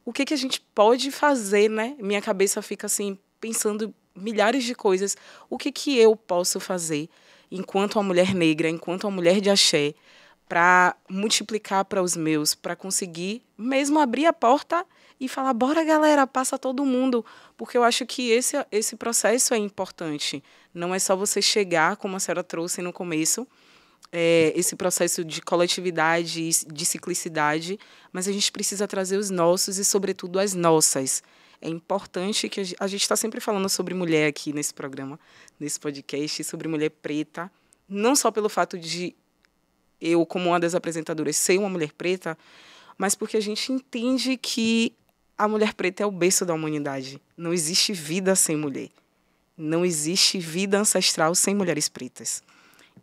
o que a gente pode fazer, né? Minha cabeça fica assim, pensando milhares de coisas. O que eu posso fazer enquanto uma mulher negra, enquanto uma mulher de axé, para multiplicar para os meus, para conseguir mesmo abrir a porta e falar, bora galera, passa todo mundo, porque eu acho que esse processo é importante. Não é só você chegar, como a senhora trouxe no começo, esse processo de coletividade, de ciclicidade, mas a gente precisa trazer os nossos e, sobretudo, as nossas. É importante que a gente está sempre falando sobre mulher aqui nesse programa, nesse podcast, sobre mulher preta, não só pelo fato de eu, como uma das apresentadoras, ser uma mulher preta, mas porque a gente entende que a mulher preta é o berço da humanidade. Não existe vida sem mulher. Não existe vida ancestral sem mulheres pretas.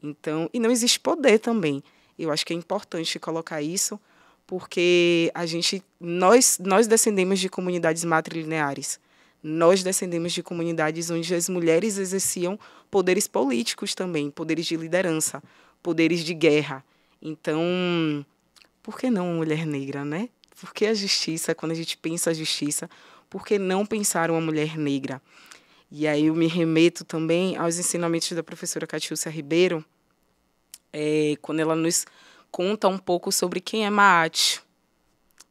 Então, e não existe poder também. Eu acho que é importante colocar isso, porque nós descendemos de comunidades matrilineares. Nós descendemos de comunidades onde as mulheres exerciam poderes políticos também, poderes de liderança, poderes de guerra. Então, por que não uma mulher negra, né? Por que a justiça, quando a gente pensa a justiça, por que não pensar uma mulher negra? E aí eu me remeto também aos ensinamentos da professora Catiúcia Ribeiro, quando ela nos conta um pouco sobre quem é Maat,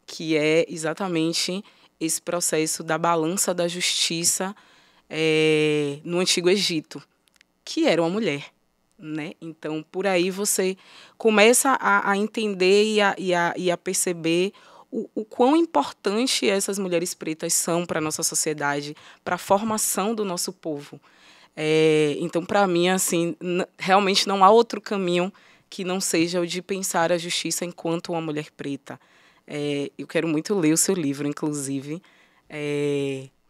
que é exatamente esse processo da balança da justiça no Antigo Egito, que era uma mulher. Né? Então, por aí você começa a entender e a perceber o quão importante essas mulheres pretas são para a nossa sociedade, para a formação do nosso povo. Então, para mim, assim, realmente não há outro caminho que não seja o de pensar a justiça enquanto uma mulher preta. Eu quero muito ler o seu livro, inclusive,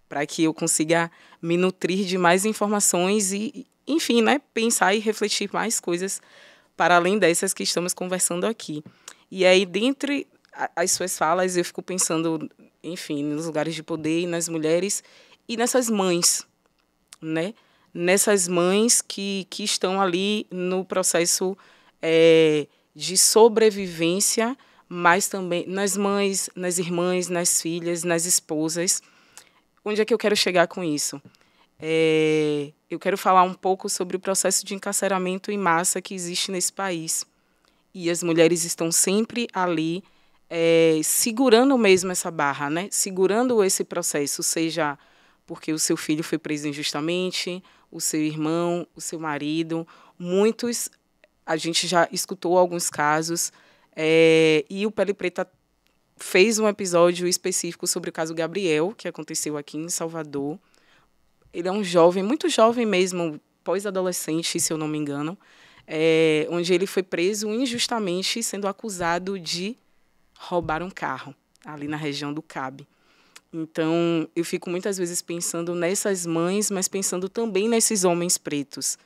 para que eu consiga me nutrir de mais informações e, enfim, né, pensar e refletir mais coisas para além dessas que estamos conversando aqui. E aí, dentre as suas falas, eu fico pensando, enfim, nos lugares de poder e nas mulheres e nessas mães, né? Nessas mães que estão ali no processo de sobrevivência, mas também nas mães, nas irmãs, nas filhas, nas esposas. Onde é que eu quero chegar com isso? Eu quero falar um pouco sobre o processo de encarceramento em massa que existe nesse país. E as mulheres estão sempre ali segurando mesmo essa barra, né? Segurando esse processo, seja porque o seu filho foi preso injustamente, o seu irmão, o seu marido. Muitos, a gente já escutou alguns casos, e o Pele Preta fez um episódio específico sobre o caso Gabriel, que aconteceu aqui em Salvador. Ele é um jovem, muito jovem mesmo, pós-adolescente, se eu não me engano, onde ele foi preso injustamente, sendo acusado de roubar um carro, ali na região do Cabe. Então, eu fico muitas vezes pensando nessas mães, mas pensando também nesses homens pretos.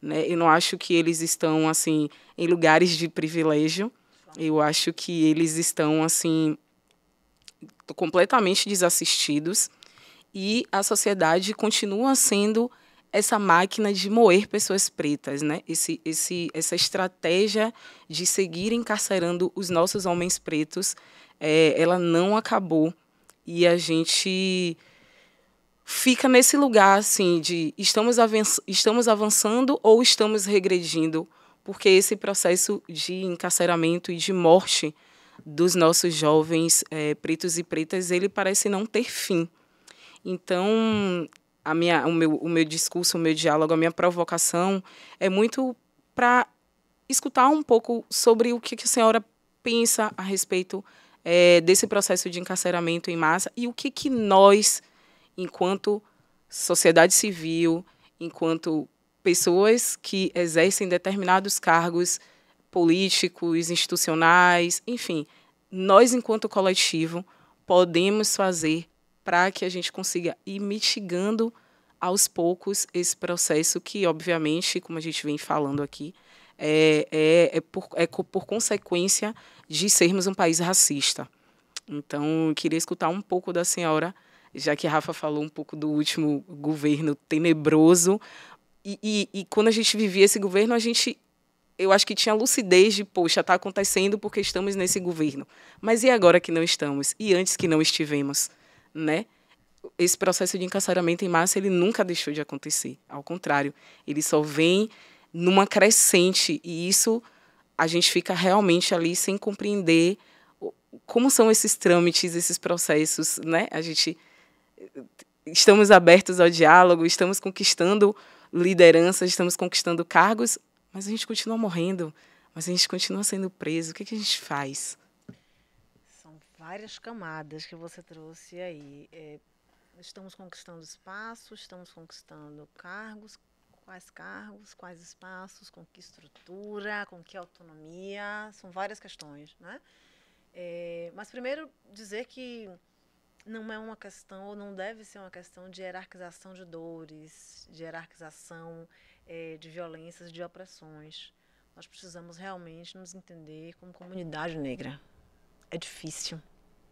Né? Eu não acho que eles estão assim em lugares de privilégio. Eu acho que eles estão assim completamente desassistidos e a sociedade continua sendo essa máquina de moer pessoas pretas, né? Essa estratégia de seguir encarcerando os nossos homens pretos, ela não acabou e a gente fica nesse lugar assim de estamos avançando ou estamos regredindo, porque esse processo de encarceramento e de morte dos nossos jovens pretos e pretas, ele parece não ter fim. Então, o meu discurso, o meu diálogo, a minha provocação é muito para escutar um pouco sobre o que a senhora pensa a respeito desse processo de encarceramento em massa e o que nós, enquanto sociedade civil, enquanto pessoas que exercem determinados cargos políticos, institucionais, enfim, nós, enquanto coletivo, podemos fazer para que a gente consiga ir mitigando aos poucos esse processo que, obviamente, como a gente vem falando aqui, por consequência de sermos um país racista. Então, eu queria escutar um pouco da senhora, já que a Rafa falou um pouco do último governo tenebroso, e quando a gente vivia esse governo, eu acho que tinha lucidez de, poxa, está acontecendo porque estamos nesse governo. Mas e agora que não estamos? E antes que não estivemos? Né? Esse processo de encarceramento em massa, ele nunca deixou de acontecer. Ao contrário, ele só vem numa crescente. E isso a gente fica realmente ali sem compreender como são esses trâmites, esses processos. Né? Estamos abertos ao diálogo, estamos conquistando lideranças, estamos conquistando cargos, mas a gente continua morrendo, mas a gente continua sendo preso. O que a gente faz? São várias camadas que você trouxe aí. Estamos conquistando espaços, estamos conquistando cargos, quais espaços, com que estrutura, com que autonomia, são várias questões, né? Mas primeiro dizer que não é uma questão, ou não deve ser uma questão de hierarquização de dores, de hierarquização de violências, de opressões. Nós precisamos realmente nos entender como comunidade negra. É difícil,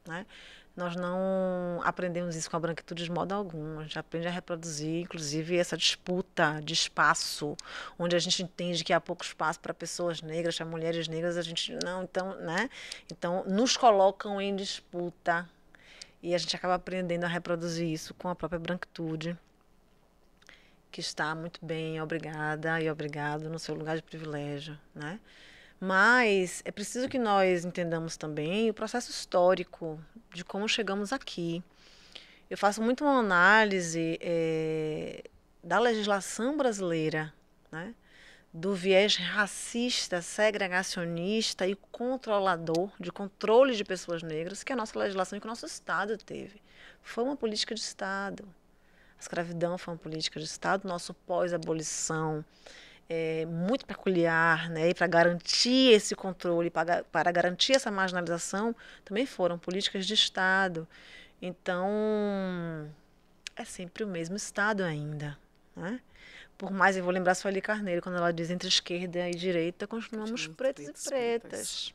né? Nós não aprendemos isso com a branquitude de modo algum. A gente aprende a reproduzir, inclusive, essa disputa de espaço, onde a gente entende que há pouco espaço para pessoas negras, para mulheres negras, a gente não, então, né? Então, nos colocam em disputa e a gente acaba aprendendo a reproduzir isso com a própria branquitude, que está muito bem, obrigada e obrigado no seu lugar de privilégio, né? Mas é preciso que nós entendamos também o processo histórico de como chegamos aqui. Eu faço muito uma análise da legislação brasileira, né? Do viés racista, segregacionista e controlador, de controle de pessoas negras, que a nossa legislação e que o nosso Estado teve. Foi uma política de Estado. A escravidão foi uma política de Estado, nosso pós-abolição muito peculiar, né? E para garantir esse controle, para garantir essa marginalização, também foram políticas de Estado. Então, é sempre o mesmo Estado ainda, né? Por mais, eu vou lembrar a Sueli Carneiro, quando ela diz entre esquerda e direita, continuamos pretos e pretas.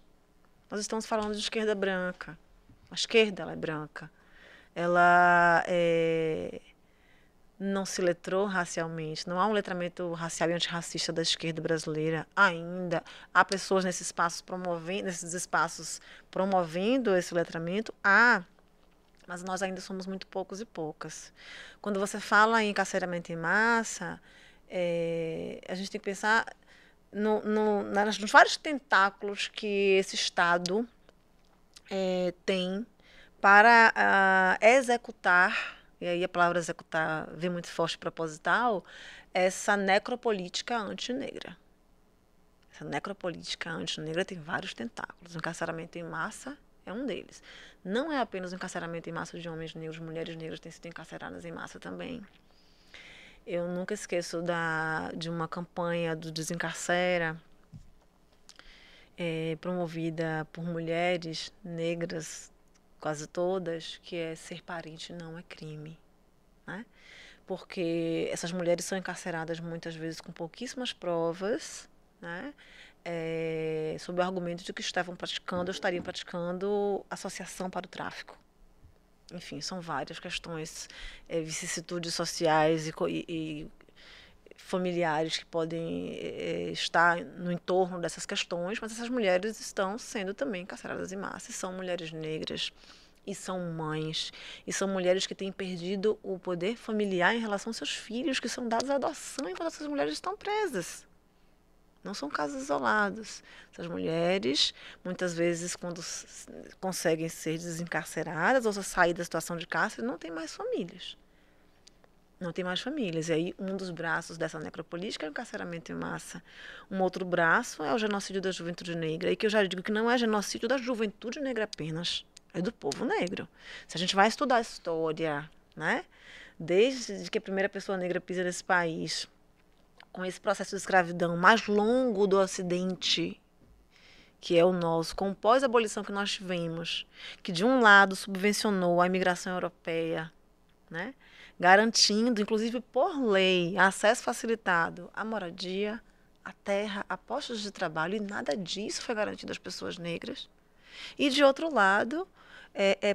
Nós estamos falando de esquerda branca. A esquerda, ela é branca. Ela não se letrou racialmente, não há um letramento racial e antirracista da esquerda brasileira ainda. Há pessoas nesses espaços promovendo esse letramento? Há, mas nós ainda somos muito poucos e poucas. Quando você fala em encarceramento em massa, a gente tem que pensar nos vários tentáculos que esse Estado tem para executar, e aí a palavra executar vem muito forte, proposital, essa necropolítica antinegra. Essa necropolítica antinegra tem vários tentáculos. O encarceramento em massa é um deles. Não é apenas o encarceramento em massa de homens negros, mulheres negras têm sido encarceradas em massa também. Eu nunca esqueço de uma campanha do Desencarcera, promovida por mulheres negras, quase todas, que é ser parente não é crime, né? Porque essas mulheres são encarceradas muitas vezes com pouquíssimas provas, né? Sob o argumento de que estavam praticando ou estariam praticando associação para o tráfico. Enfim, são várias questões, vicissitudes sociais e familiares que podem estar no entorno dessas questões, mas essas mulheres estão sendo também encarceradas em massa. São mulheres negras e são mães, e são mulheres que têm perdido o poder familiar em relação aos seus filhos, que são dados à adoção enquanto essas mulheres estão presas. Não são casos isolados. Essas mulheres, muitas vezes, quando conseguem ser desencarceradas ou sair da situação de cárcere, não têm mais famílias. Não tem mais famílias. E aí, um dos braços dessa necropolítica é o encarceramento em massa. Um outro braço é o genocídio da juventude negra. E que eu já digo que não é genocídio da juventude negra apenas. É do povo negro. Se a gente vai estudar a história, né? Desde que a primeira pessoa negra pisa nesse país, com esse processo de escravidão mais longo do Ocidente, que é o nosso, com o pós-abolição que nós tivemos, que de um lado subvencionou a imigração europeia, né? Garantindo, inclusive por lei, acesso facilitado à moradia, à terra, a postos de trabalho, e nada disso foi garantido às pessoas negras. E, de outro lado,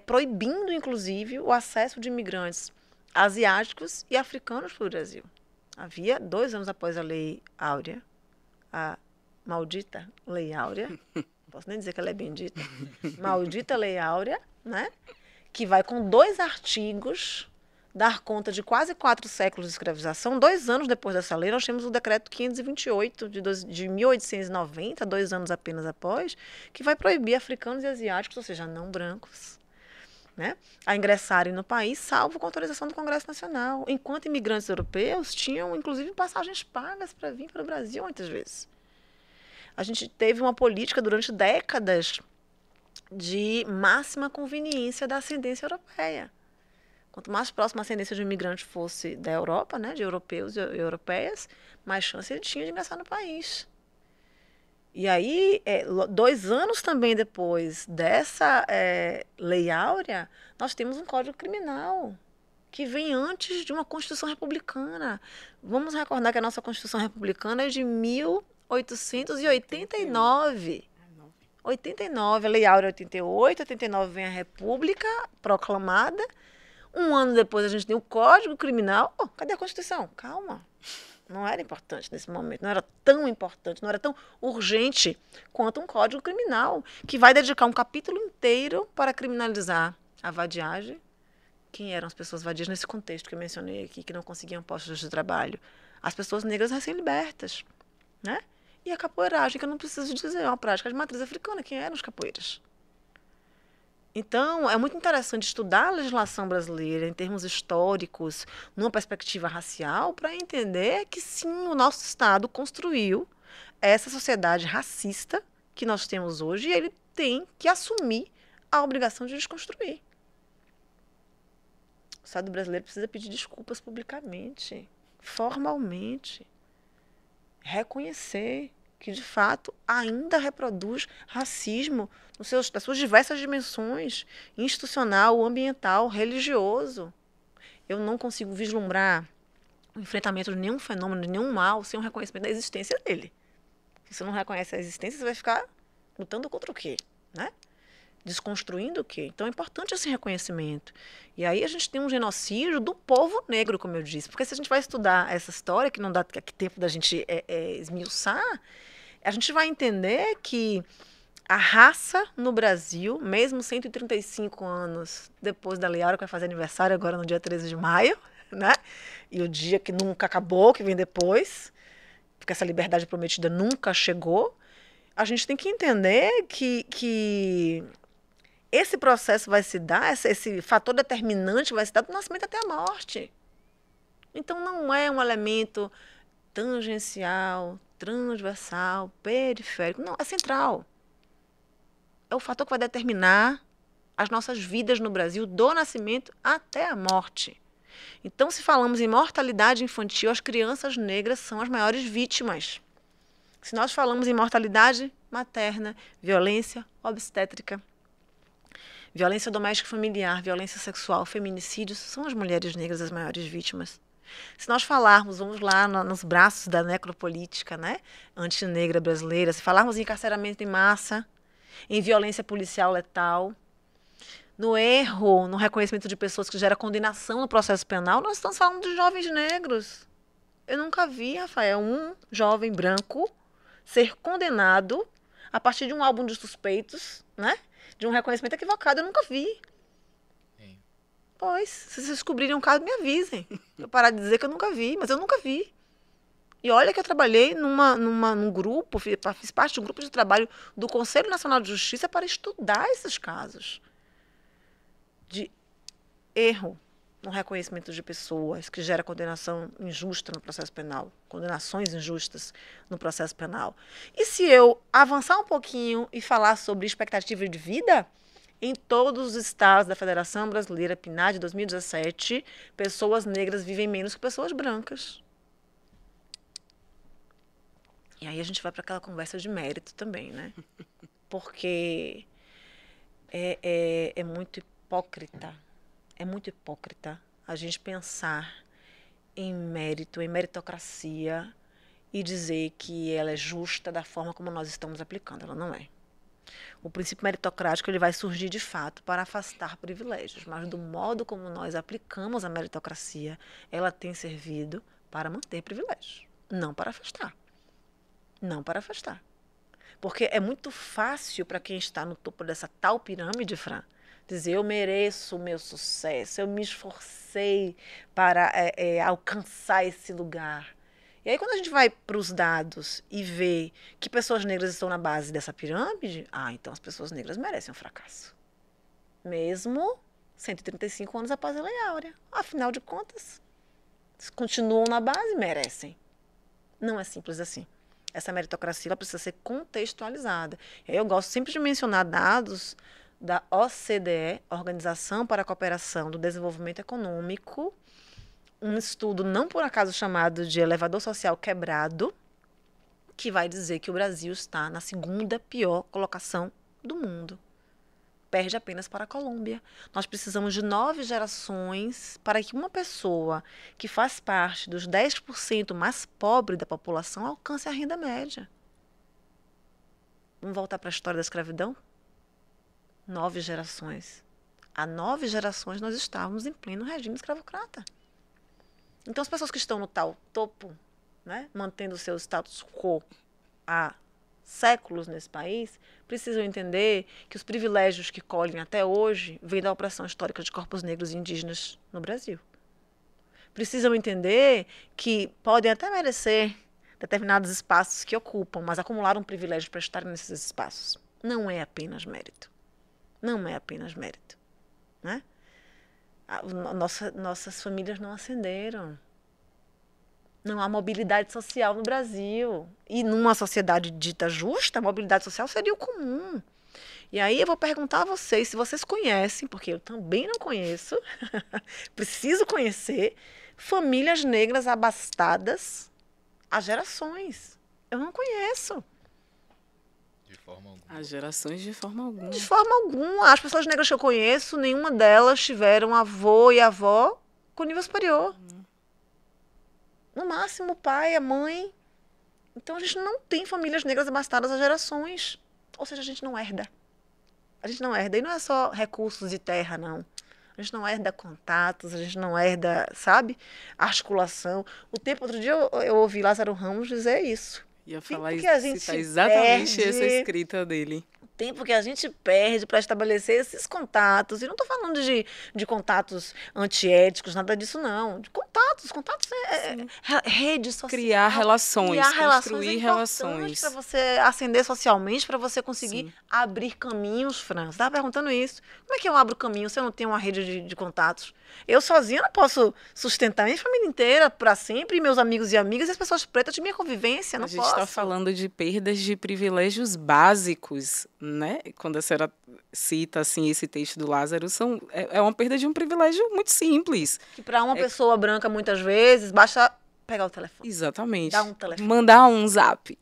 proibindo, inclusive, o acesso de imigrantes asiáticos e africanos para o Brasil. Havia, 2 anos após a Lei Áurea, a maldita Lei Áurea, não posso nem dizer que ela é bendita, maldita Lei Áurea, né? Que vai com 2 artigos dar conta de quase 4 séculos de escravização. 2 anos depois dessa lei, nós temos o decreto 528 de 1890, 2 anos apenas após, que vai proibir africanos e asiáticos, ou seja, não brancos, né, a ingressarem no país, salvo com autorização do Congresso Nacional, enquanto imigrantes europeus tinham, inclusive, passagens pagas para vir para o Brasil muitas vezes. A gente teve uma política durante décadas de máxima conveniência da ascendência europeia. Quanto mais próxima a ascendência de um imigrante fosse da Europa, né, de europeus e europeias, mais chance ele tinha de ingressar no país. E aí, 2 anos também depois dessa Lei Áurea, nós temos um Código Criminal que vem antes de uma Constituição Republicana. Vamos recordar que a nossa Constituição Republicana é de 1888. 1889. 89, a Lei Áurea 88, 89 vem a República proclamada. Um ano depois a gente tem o Código Criminal. Oh, cadê a Constituição? Calma. Não era importante nesse momento, não era tão importante, não era tão urgente quanto um Código Criminal, que vai dedicar um capítulo inteiro para criminalizar a vadiagem. Quem eram as pessoas vadias nesse contexto que eu mencionei aqui, que não conseguiam postos de trabalho? As pessoas negras recém-libertas, né? E a capoeiragem, que eu não preciso dizer, é uma prática de matriz africana. Quem eram os capoeiras? Então, é muito interessante estudar a legislação brasileira em termos históricos, numa perspectiva racial, para entender que, sim, o nosso Estado construiu essa sociedade racista que nós temos hoje e ele tem que assumir a obrigação de desconstruir. O Estado brasileiro precisa pedir desculpas publicamente, formalmente, reconhecer que, de fato, ainda reproduz racismo nas suas diversas dimensões, institucional, ambiental, religioso. Eu não consigo vislumbrar o enfrentamento de nenhum fenômeno, de nenhum mal, sem um reconhecimento da existência dele. Se você não reconhece a existência, você vai ficar lutando contra o quê? Né? Desconstruindo o quê? Então é importante esse reconhecimento. E aí a gente tem um genocídio do povo negro, como eu disse. Porque se a gente vai estudar essa história, que não dá tempo da gente esmiuçar, a gente vai entender que a raça no Brasil, mesmo 135 anos depois da Lei Áurea, que vai fazer aniversário agora no dia 13 de maio, né? E o dia que nunca acabou, que vem depois, porque essa liberdade prometida nunca chegou, a gente tem que entender que esse processo vai se dar, esse fator determinante vai se dar do nascimento até a morte. Então não é um elemento tangencial, transversal, periférico. Não, é central. É o fator que vai determinar as nossas vidas no Brasil, do nascimento até a morte. Então, se falamos em mortalidade infantil, as crianças negras são as maiores vítimas. Se nós falamos em mortalidade materna, violência obstétrica, violência doméstica e familiar, violência sexual, feminicídios, são as mulheres negras as maiores vítimas. Se nós falarmos, vamos lá nos braços da necropolítica, né, antinegra brasileira, se falarmos em encarceramento em massa, em violência policial letal, no erro, no reconhecimento de pessoas que gera condenação no processo penal, nós estamos falando de jovens negros. Eu nunca vi, Rafael, um jovem branco ser condenado a partir de um álbum de suspeitos, né, de um reconhecimento equivocado. Eu nunca vi. Pois, se vocês descobrirem um caso, me avisem. Eu parar de dizer que eu nunca vi, mas eu nunca vi. E olha que eu trabalhei num grupo, fiz parte de um grupo de trabalho do Conselho Nacional de Justiça para estudar esses casos de erro no reconhecimento de pessoas que gera condenação injusta no processo penal, condenações injustas no processo penal. E se eu avançar um pouquinho e falar sobre expectativa de vida, em todos os estados da Federação Brasileira, PNAD 2017, pessoas negras vivem menos que pessoas brancas. E aí a gente vai para aquela conversa de mérito também, né? Porque é muito hipócrita, a gente pensar em mérito, em meritocracia e dizer que ela é justa da forma como nós estamos aplicando. Ela não é. O princípio meritocrático ele vai surgir de fato para afastar privilégios, mas do modo como nós aplicamos a meritocracia, ela tem servido para manter privilégios, não para afastar. Não para afastar. Porque é muito fácil para quem está no topo dessa tal pirâmide, Fran, dizer eu mereço o meu sucesso, eu me esforcei para alcançar esse lugar. E aí quando a gente vai para os dados e vê que pessoas negras estão na base dessa pirâmide, então as pessoas negras merecem um fracasso. Mesmo 135 anos após a Lei Áurea. Afinal de contas, se continuam na base, merecem. Não é simples assim. Essa meritocracia ela precisa ser contextualizada. E aí eu gosto sempre de mencionar dados da OCDE, Organização para a Cooperação do Desenvolvimento Econômico, um estudo não por acaso chamado de elevador social quebrado, que vai dizer que o Brasil está na segunda pior colocação do mundo. Perde apenas para a Colômbia. Nós precisamos de 9 gerações para que uma pessoa que faz parte dos 10% mais pobres da população alcance a renda média. Vamos voltar para a história da escravidão? 9 gerações. Há 9 gerações nós estávamos em pleno regime escravocrata. Então, as pessoas que estão no tal topo, né, mantendo o seu status quo há séculos nesse país, precisam entender que os privilégios que colhem até hoje vêm da opressão histórica de corpos negros e indígenas no Brasil. Precisam entender que podem até merecer determinados espaços que ocupam, mas acumularam privilégio para estar nesses espaços. Não é apenas mérito. Não é apenas mérito. Né? Nossas famílias não ascenderam. Não há mobilidade social no Brasil. E numa sociedade dita justa, a mobilidade social seria o comum. E aí eu vou perguntar a vocês, se vocês conhecem, porque eu também não conheço, preciso conhecer, famílias negras abastadas há gerações. Eu não conheço. De forma alguma. As gerações, de forma alguma. De forma alguma. As pessoas negras que eu conheço, nenhuma delas tiveram avô e avó com nível superior. No máximo, o pai, a mãe. Então, a gente não tem famílias negras abastadas há gerações. Ou seja, a gente não herda. A gente não herda. E não é só recursos de terra, não. A gente não herda contatos, a gente não herda, sabe, articulação. Outro dia eu ouvi Lázaro Ramos dizer isso. Ia falar que a gente citar exatamente perde, essa escrita dele. O tempo que a gente perde para estabelecer esses contatos. E não estou falando de contatos antiéticos, nada disso, não. De contatos. Contatos é rede social. Criar relações, construir relações. Para você ascender socialmente, para você conseguir Sim. abrir caminhos, Fran. Você estava perguntando isso. Como é que eu abro caminho se eu não tenho uma rede de contatos? Eu sozinha não posso sustentar minha família inteira para sempre, e meus amigos e amigas, e as pessoas pretas de minha convivência. Não A gente posso. está falando de perdas de privilégios básicos, né? Quando a senhora cita assim, esse texto do Lázaro, é uma perda de um privilégio muito simples. Que para uma pessoa branca, muitas vezes, basta pegar o telefone. Exatamente. Dar um telefone. Mandar um zap.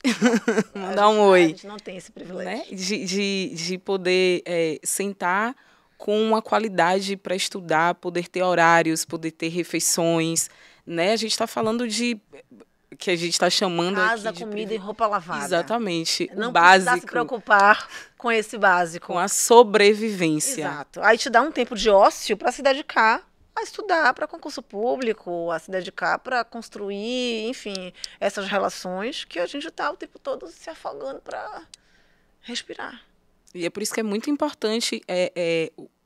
Mandar um oi. A gente não tem esse privilégio. Né? De poder sentar com uma qualidade para estudar, poder ter horários, poder ter refeições, né? A gente está falando de que a gente está chamando casa, aqui de comida e roupa lavada. Exatamente. Não o básico. Precisar se preocupar com esse básico. Com a sobrevivência. Exato. Aí te dá um tempo de ócio para se dedicar a estudar para concurso público, a se dedicar para construir, enfim, essas relações que a gente está o tempo todo se afogando para respirar. E é por isso que é muito importante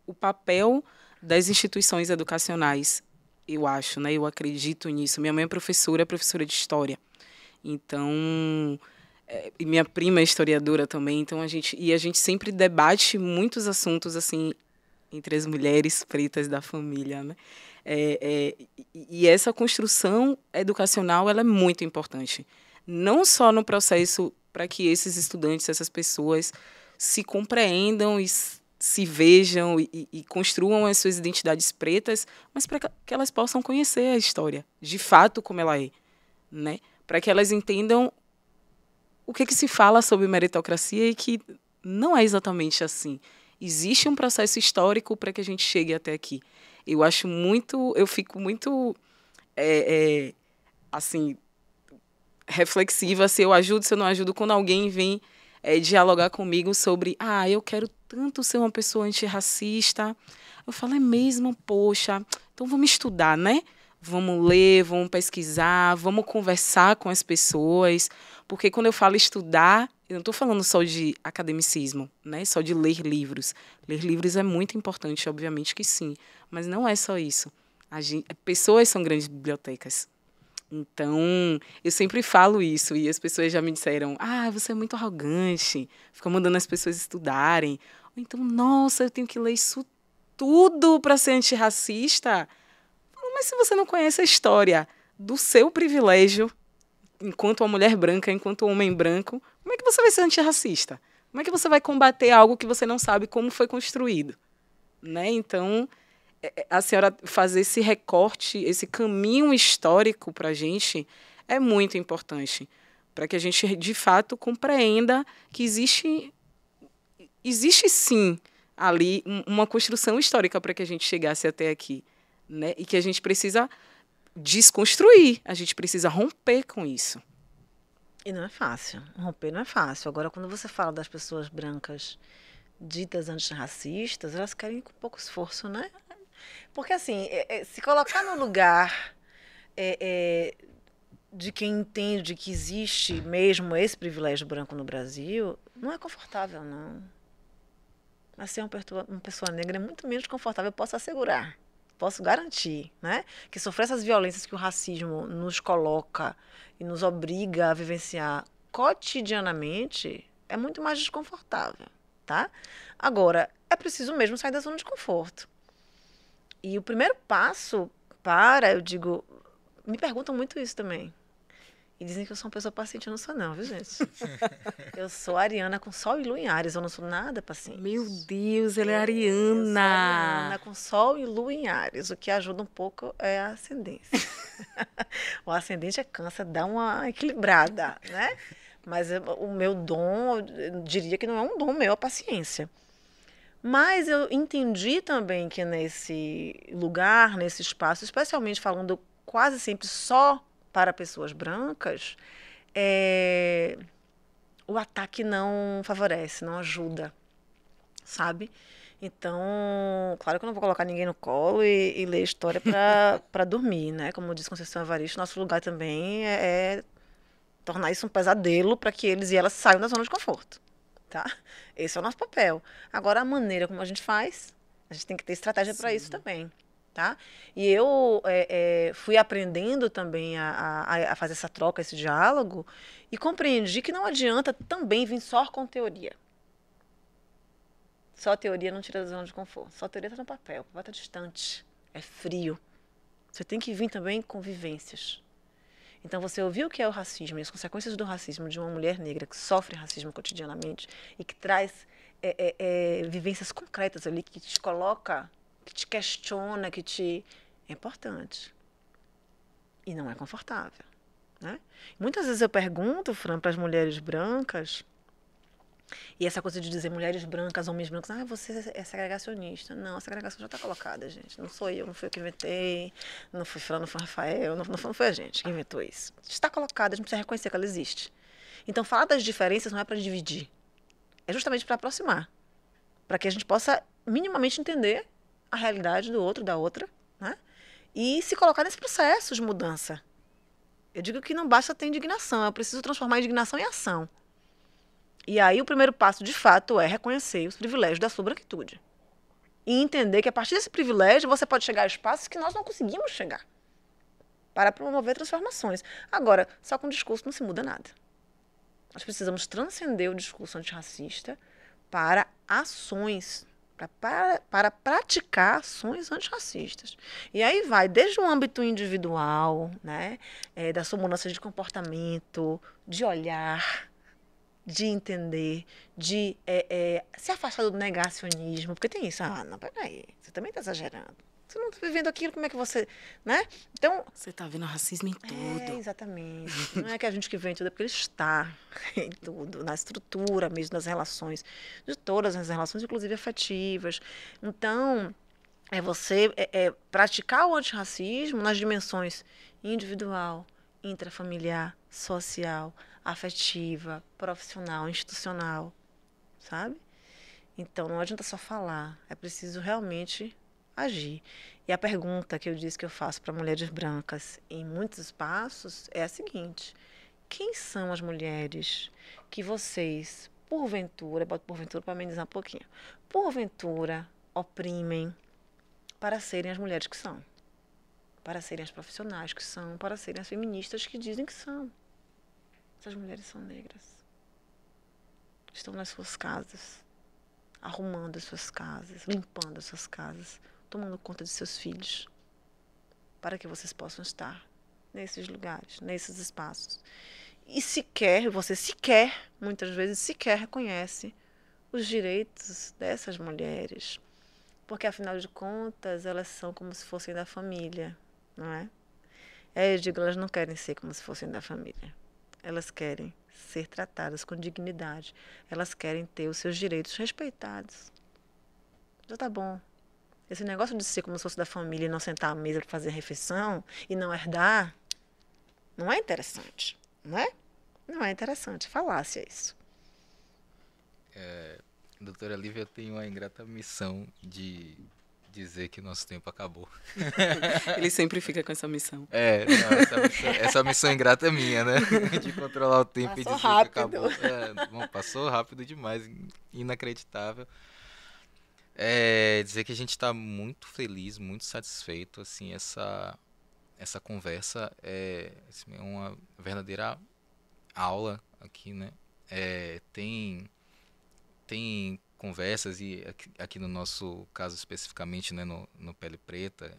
o papel das instituições educacionais, eu acho, né? Eu acredito nisso. Minha mãe é professora de História. Então, e minha prima é historiadora também. Então, a gente sempre debate muitos assuntos, assim, entre as mulheres pretas da família, né? E essa construção educacional, ela é muito importante. Não só no processo para que esses estudantes, essas pessoas se compreendam e se vejam e construam as suas identidades pretas, mas para que elas possam conhecer a história, de fato, como ela é, né? Para que elas entendam o que se fala sobre meritocracia e que não é exatamente assim. Existe um processo histórico para que a gente chegue até aqui. Eu fico muito, assim, reflexiva se eu ajudo, se eu não ajudo, quando alguém vem dialogar comigo sobre, eu quero tanto ser uma pessoa antirracista. Eu falo, é mesmo? Poxa, então vamos estudar, né? Vamos ler, vamos pesquisar, vamos conversar com as pessoas, porque quando eu falo estudar, eu não estou falando só de academicismo, né? Só de ler livros. Ler livros é muito importante, obviamente que sim, mas não é só isso. Pessoas são grandes bibliotecas. Então, eu sempre falo isso, e as pessoas já me disseram, você é muito arrogante, fica mandando as pessoas estudarem. Ou então, nossa, eu tenho que ler isso tudo para ser antirracista. Mas se você não conhece a história do seu privilégio, enquanto uma mulher branca, enquanto um homem branco, como é que você vai ser antirracista? Como é que você vai combater algo que você não sabe como foi construído? Né? Então, a senhora fazer esse recorte, esse caminho histórico para a gente é muito importante, para que a gente, de fato, compreenda que existe sim, ali, uma construção histórica para que a gente chegasse até aqui, né? E que a gente precisa desconstruir, a gente precisa romper com isso. E não é fácil. Romper não é fácil. Agora, quando você fala das pessoas brancas ditas antirracistas, elas querem com pouco esforço, né? Porque, assim, se colocar no lugar é, é, de quem entende que existe mesmo esse privilégio branco no Brasil, não é confortável, não. Mas ser uma pessoa negra é muito menos confortável, eu posso assegurar. Posso garantir, né? Que sofrer essas violências que o racismo nos coloca e nos obriga a vivenciar cotidianamente é muito mais desconfortável, tá? Agora, é preciso mesmo sair da zona de conforto. E o primeiro passo eu digo, me perguntam muito isso também. E dizem que eu sou uma pessoa paciente, eu não sou não, viu, gente? Eu sou ariana com sol e lua em Áries, eu não sou nada paciente. Meu Deus, ela é Eu sou ariana. ariana com sol e lua em Áries, o que ajuda um pouco é a ascendência. O ascendente é câncer, dá uma equilibrada, né? Mas o meu dom, eu diria que não é um dom meu, a paciência. Mas eu entendi também que nesse lugar, nesse espaço, especialmente falando quase sempre só para pessoas brancas, o ataque não favorece, não ajuda, sabe? Então, claro que eu não vou colocar ninguém no colo e ler história para dormir, né? Como diz Conceição Evaristo, nosso lugar também é tornar isso um pesadelo para que eles e elas saiam da zona de conforto, tá? Esse é o nosso papel. Agora, a maneira como a gente faz, a gente tem que ter estratégia para isso também, tá? E eu fui aprendendo também a fazer essa troca, esse diálogo, e compreendi que não adianta também vir só com teoria. Só teoria não tira da zona de conforto. Só teoria está no papel, o papel está distante, é frio. Você tem que vir também com vivências. Então, você ouviu o que é o racismo e as consequências do racismo de uma mulher negra que sofre racismo cotidianamente e que traz vivências concretas ali, que te coloca, que te questiona, que te... É importante. E não é confortável, né? Muitas vezes eu pergunto, Fran, para as mulheres brancas, e essa coisa de dizer mulheres brancas, homens brancos, você é segregacionista. Não, a segregação já está colocada, gente. Não sou eu, não fui eu que inventei, não foi Fran, não foi Rafael, não foi a gente que inventou isso. Está colocada, a gente precisa reconhecer que ela existe. Então, falar das diferenças não é para dividir, é justamente para aproximar, para que a gente possa minimamente entender a realidade do outro, da outra, né? E se colocar nesse processo de mudança. Eu digo que não basta ter indignação, eu preciso transformar a indignação em ação. E aí o primeiro passo, de fato, é reconhecer os privilégios da sua branquitude. E entender que a partir desse privilégio você pode chegar a espaços que nós não conseguimos chegar para promover transformações. Agora, só com o discurso não se muda nada. Nós precisamos transcender o discurso antirracista para ações, para praticar ações antirracistas. E aí vai desde o âmbito individual, né, da sua mudança de comportamento, de olhar, de entender, de se afastar do negacionismo, porque tem isso, não, peraí, você também está exagerando. Você não está vivendo aquilo, como é que você, né? Então, você está vendo racismo em tudo. Exatamente. Não é que a gente que vê em tudo, é porque ele está em tudo, na estrutura mesmo das relações, de todas as relações, inclusive afetivas. Então, você praticar o antirracismo nas dimensões individual, intrafamiliar, social, afetiva, profissional, institucional, sabe? Então, não adianta só falar, é preciso realmente agir. E a pergunta que eu disse que eu faço para mulheres brancas em muitos espaços é a seguinte: quem são as mulheres que vocês, porventura, boto porventura para amenizar um pouquinho, porventura oprimem para serem as mulheres que são? Para serem as profissionais que são, para serem as feministas que dizem que são. Essas mulheres são negras. Estão nas suas casas, arrumando as suas casas, limpando as suas casas, tomando conta de seus filhos, para que vocês possam estar nesses lugares, nesses espaços. E você muitas vezes sequer reconhece os direitos dessas mulheres, porque afinal de contas elas são como se fossem da família, não é? Eu digo, elas não querem ser como se fossem da família. Elas querem ser tratadas com dignidade. Elas querem ter os seus direitos respeitados. Já tá bom. Esse negócio de ser como se fosse da família e não sentar à mesa para fazer refeição e não herdar, não é interessante, não é? Não, é interessante. Falácia isso. Doutora Lívia tem uma ingrata missão de dizer que nosso tempo acabou. Ele sempre fica com essa missão. Não, essa missão ingrata é minha, né? De controlar o tempo e Passou dizer rápido. que acabou. Bom, passou rápido demais, inacreditável. Dizer que a gente está muito feliz, muito satisfeito, assim, essa conversa assim, é uma verdadeira aula aqui, né? Tem conversas, e aqui no nosso caso especificamente, né, no Pele Preta,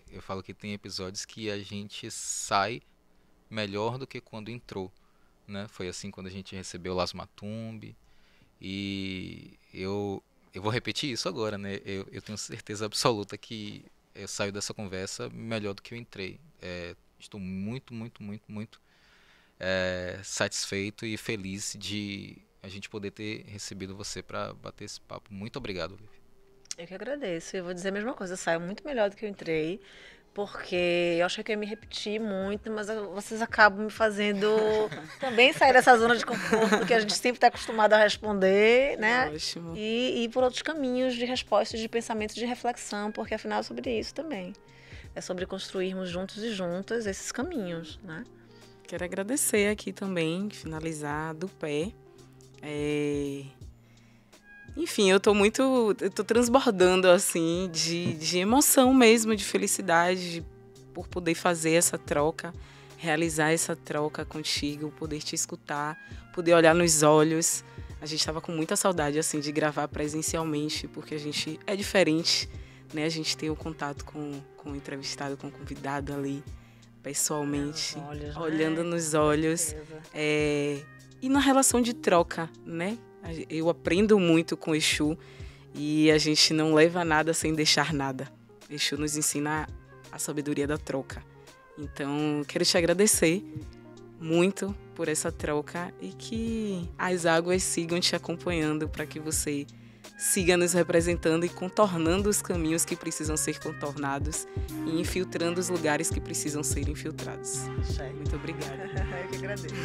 eu falo que tem episódios que a gente sai melhor do que quando entrou, né? Foi assim quando a gente recebeu o Las Matumbi, e eu vou repetir isso agora, né? Eu tenho certeza absoluta que eu saio dessa conversa melhor do que eu entrei. Estou muito, muito, muito, muito satisfeito e feliz de a gente poder ter recebido você para bater esse papo. Muito obrigado, Lívia. Eu que agradeço. Eu vou dizer a mesma coisa. Eu saio muito melhor do que eu entrei, porque eu achei que eu ia me repetir muito, mas vocês acabam me fazendo também sair dessa zona de conforto, que a gente sempre está acostumado a responder, né? Ótimo. E ir por outros caminhos de respostas, de pensamento, de reflexão, porque afinal é sobre isso também. É sobre construirmos juntos e juntas esses caminhos, né? Quero agradecer aqui também, finalizar do pé. Enfim, eu tô transbordando, assim, de emoção mesmo, de felicidade por poder fazer essa troca, realizar essa troca contigo, poder te escutar, poder olhar nos olhos. A gente estava com muita saudade, assim, de gravar presencialmente, porque a gente é diferente, né? A gente tem o contato com o entrevistado, com o convidado ali, pessoalmente, Olhos, olhando né? nos olhos. Certeza. E na relação de troca, né? Eu aprendo muito com Exu e a gente não leva nada sem deixar nada. Exu nos ensina a sabedoria da troca. Então, quero te agradecer muito por essa troca e que as águas sigam te acompanhando para que você siga nos representando e contornando os caminhos que precisam ser contornados e infiltrando os lugares que precisam ser infiltrados. Muito obrigada. Eu que agradeço.